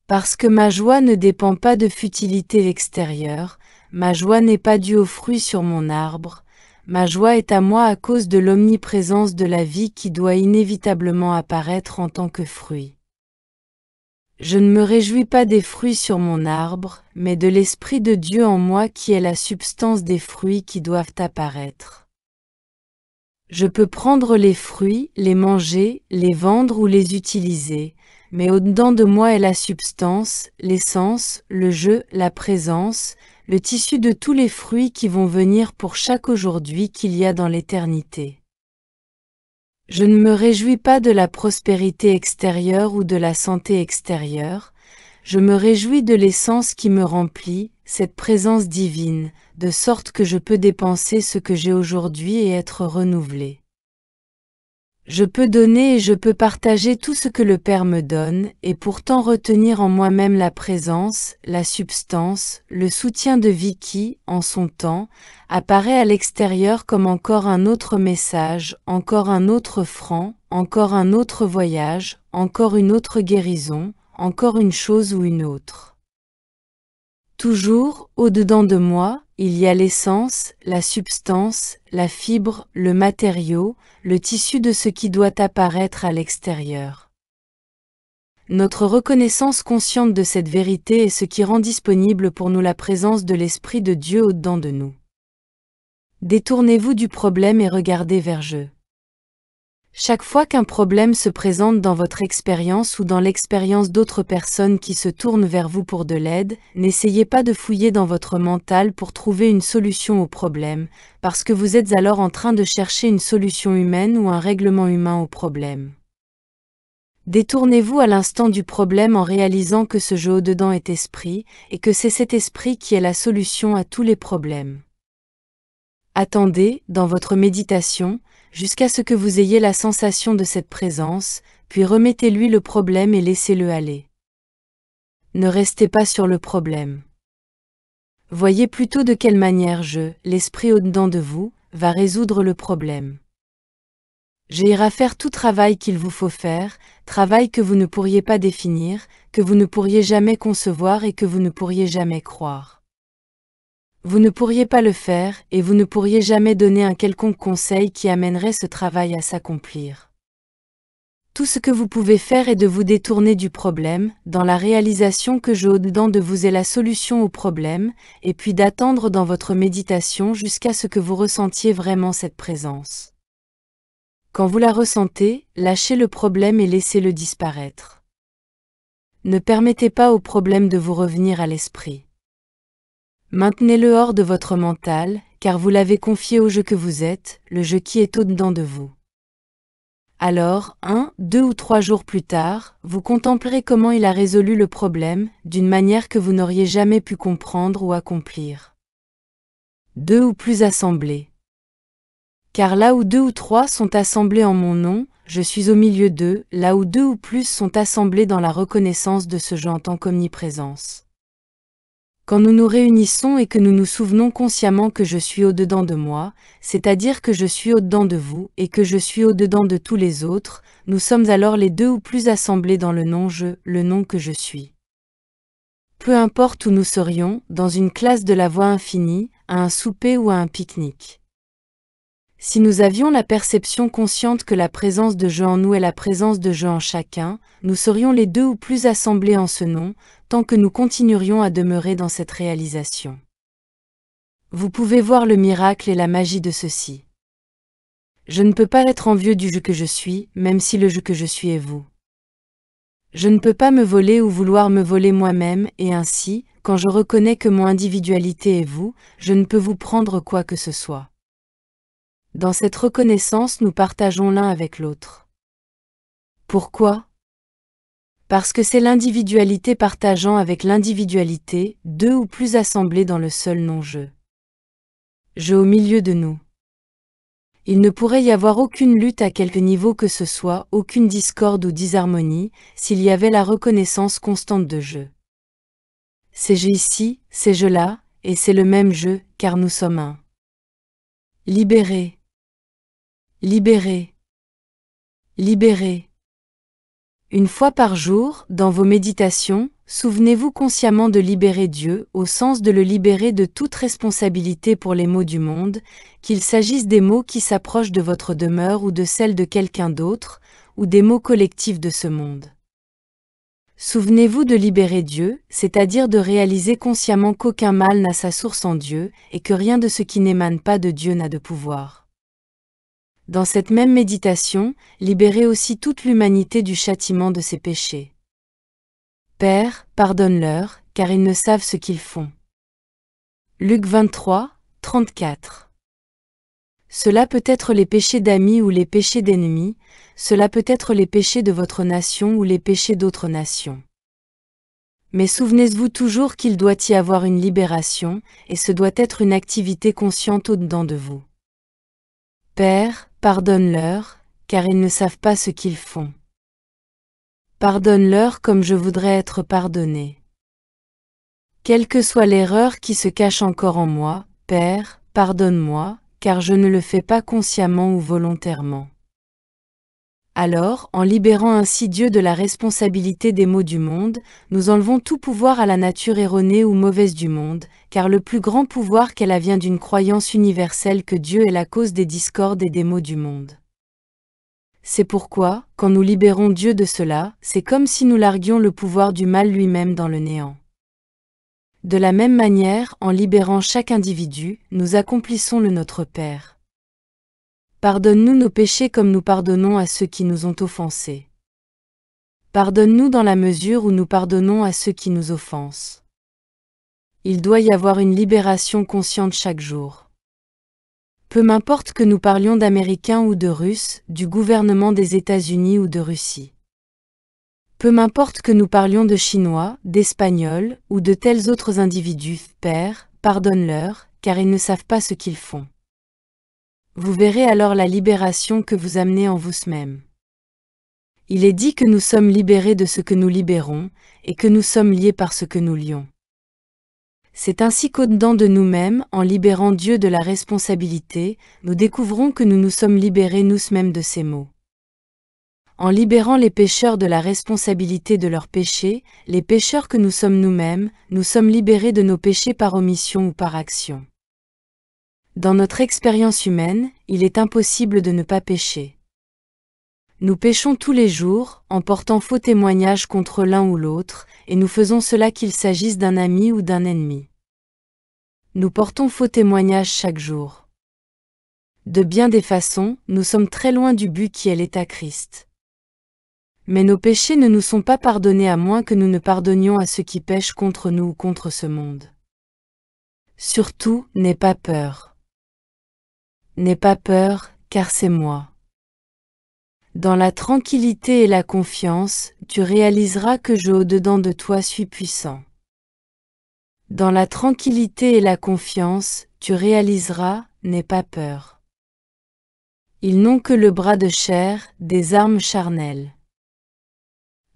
Parce que ma joie ne dépend pas de futilité extérieure, ma joie n'est pas due aux fruits sur mon arbre, ma joie est à moi à cause de l'omniprésence de la vie qui doit inévitablement apparaître en tant que fruit. Je ne me réjouis pas des fruits sur mon arbre, mais de l'Esprit de Dieu en moi qui est la substance des fruits qui doivent apparaître. Je peux prendre les fruits, les manger, les vendre ou les utiliser, mais au-dedans de moi est la substance, l'essence, le jeu, la présence, le tissu de tous les fruits qui vont venir pour chaque aujourd'hui qu'il y a dans l'éternité. Je ne me réjouis pas de la prospérité extérieure ou de la santé extérieure, je me réjouis de l'essence qui me remplit, cette présence divine, de sorte que je peux dépenser ce que j'ai aujourd'hui et être renouvelé. Je peux donner et je peux partager tout ce que le Père me donne, et pourtant retenir en moi-même la présence, la substance, le soutien de vie qui, en son temps, apparaît à l'extérieur comme encore un autre message, encore un autre franc, encore un autre voyage, encore une autre guérison, encore une chose ou une autre. Toujours, au-dedans de moi, il y a l'essence, la substance, la fibre, le matériau, le tissu de ce qui doit apparaître à l'extérieur. Notre reconnaissance consciente de cette vérité est ce qui rend disponible pour nous la présence de l'Esprit de Dieu au-dedans de nous. Détournez-vous du problème et regardez vers Dieu. Chaque fois qu'un problème se présente dans votre expérience ou dans l'expérience d'autres personnes qui se tournent vers vous pour de l'aide, n'essayez pas de fouiller dans votre mental pour trouver une solution au problème, parce que vous êtes alors en train de chercher une solution humaine ou un règlement humain au problème. Détournez-vous à l'instant du problème en réalisant que ce jeu au-dedans est esprit, et que c'est cet esprit qui est la solution à tous les problèmes. Attendez, dans votre méditation, jusqu'à ce que vous ayez la sensation de cette présence, puis remettez-lui le problème et laissez-le aller. Ne restez pas sur le problème. Voyez plutôt de quelle manière l'esprit au-dedans de vous, va résoudre le problème. Ira faire tout travail qu'il vous faut faire, travail que vous ne pourriez pas définir, que vous ne pourriez jamais concevoir et que vous ne pourriez jamais croire. Vous ne pourriez pas le faire, et vous ne pourriez jamais donner un quelconque conseil qui amènerait ce travail à s'accomplir. Tout ce que vous pouvez faire est de vous détourner du problème, dans la réalisation que au-dedans de vous est la solution au problème, et puis d'attendre dans votre méditation jusqu'à ce que vous ressentiez vraiment cette présence. Quand vous la ressentez, lâchez le problème et laissez-le disparaître. Ne permettez pas au problème de vous revenir à l'esprit. Maintenez-le hors de votre mental, car vous l'avez confié au jeu que vous êtes, le jeu qui est au-dedans de vous. Alors, 1, 2 ou 3 jours plus tard, vous contemplerez comment il a résolu le problème, d'une manière que vous n'auriez jamais pu comprendre ou accomplir. 2 ou plus assemblés. Car là où 2 ou 3 sont assemblés en mon nom, je suis au milieu d'eux, là où 2 ou plus sont assemblés dans la reconnaissance de ce jeu en tant qu'omniprésence. Quand nous nous réunissons et que nous nous souvenons consciemment que je suis au-dedans de moi, c'est-à-dire que je suis au-dedans de vous et que je suis au-dedans de tous les autres, nous sommes alors les 2 ou plus assemblés dans le nom je, le nom que je suis. Peu importe où nous serions, dans une classe de la voix infinie, à un souper ou à un pique-nique. Si nous avions la perception consciente que la présence de je en nous est la présence de je en chacun, nous serions les 2 ou plus assemblés en ce nom, tant que nous continuerions à demeurer dans cette réalisation. Vous pouvez voir le miracle et la magie de ceci. Je ne peux pas être envieux du je que je suis, même si le je que je suis est vous. Je ne peux pas me voler ou vouloir me voler moi-même, et ainsi, quand je reconnais que mon individualité est vous, je ne peux vous prendre quoi que ce soit. Dans cette reconnaissance, nous partageons l'un avec l'autre. Pourquoi ? Parce que c'est l'individualité partageant avec l'individualité, 2 ou plus assemblés dans le seul non-je. Je au milieu de nous. Il ne pourrait y avoir aucune lutte à quelque niveau que ce soit, aucune discorde ou disharmonie, s'il y avait la reconnaissance constante de je. C'est je ici, c'est je là, et c'est le même je, car nous sommes un. Libéré. Libéré. Libéré. Une fois par jour, dans vos méditations, souvenez-vous consciemment de libérer Dieu, au sens de le libérer de toute responsabilité pour les maux du monde, qu'il s'agisse des maux qui s'approchent de votre demeure ou de celle de quelqu'un d'autre, ou des maux collectifs de ce monde. Souvenez-vous de libérer Dieu, c'est-à-dire de réaliser consciemment qu'aucun mal n'a sa source en Dieu, et que rien de ce qui n'émane pas de Dieu n'a de pouvoir. Dans cette même méditation, libérez aussi toute l'humanité du châtiment de ses péchés. Père, pardonne-leur, car ils ne savent ce qu'ils font. Luc 23, 34. Cela peut être les péchés d'amis ou les péchés d'ennemis, cela peut être les péchés de votre nation ou les péchés d'autres nations. Mais souvenez-vous toujours qu'il doit y avoir une libération, et ce doit être une activité consciente au-dedans de vous. Père, pardonne-leur, car ils ne savent pas ce qu'ils font. Pardonne-leur comme je voudrais être pardonné. Quelle que soit l'erreur qui se cache encore en moi, Père, pardonne-moi, car je ne le fais pas consciemment ou volontairement. Alors, en libérant ainsi Dieu de la responsabilité des maux du monde, nous enlevons tout pouvoir à la nature erronée ou mauvaise du monde, car le plus grand pouvoir qu'elle a vient d'une croyance universelle que Dieu est la cause des discordes et des maux du monde. C'est pourquoi, quand nous libérons Dieu de cela, c'est comme si nous larguions le pouvoir du mal lui-même dans le néant. De la même manière, en libérant chaque individu, nous accomplissons le Notre Père. Pardonne-nous nos péchés comme nous pardonnons à ceux qui nous ont offensés. Pardonne-nous dans la mesure où nous pardonnons à ceux qui nous offensent. Il doit y avoir une libération consciente chaque jour. Peu m'importe que nous parlions d'Américains ou de Russes, du gouvernement des États-Unis ou de Russie. Peu m'importe que nous parlions de Chinois, d'Espagnols, ou de tels autres individus, Père, pardonne-leur, car ils ne savent pas ce qu'ils font. Vous verrez alors la libération que vous amenez en vous-même. Il est dit que nous sommes libérés de ce que nous libérons, et que nous sommes liés par ce que nous lions. C'est ainsi qu'au-dedans de nous-mêmes, en libérant Dieu de la responsabilité, nous découvrons que nous nous sommes libérés nous-mêmes de ces maux. En libérant les pécheurs de la responsabilité de leurs péchés, les pécheurs que nous sommes nous-mêmes, nous sommes libérés de nos péchés par omission ou par action. Dans notre expérience humaine, il est impossible de ne pas pécher. Nous péchons tous les jours, en portant faux témoignage contre l'un ou l'autre, et nous faisons cela qu'il s'agisse d'un ami ou d'un ennemi. Nous portons faux témoignage chaque jour. De bien des façons, nous sommes très loin du but qui est l'état Christ. Mais nos péchés ne nous sont pas pardonnés à moins que nous ne pardonnions à ceux qui pêchent contre nous ou contre ce monde. Surtout, n'aie pas peur. N'aie pas peur, car c'est moi. Dans la tranquillité et la confiance, tu réaliseras que je au-dedans de toi suis puissant. Dans la tranquillité et la confiance, tu réaliseras, n'aie pas peur. Ils n'ont que le bras de chair, des armes charnelles.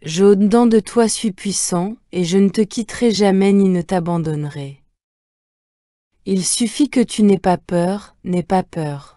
Je au-dedans de toi suis puissant, et je ne te quitterai jamais ni ne t'abandonnerai. Il suffit que tu n'aies pas peur, n'aie pas peur.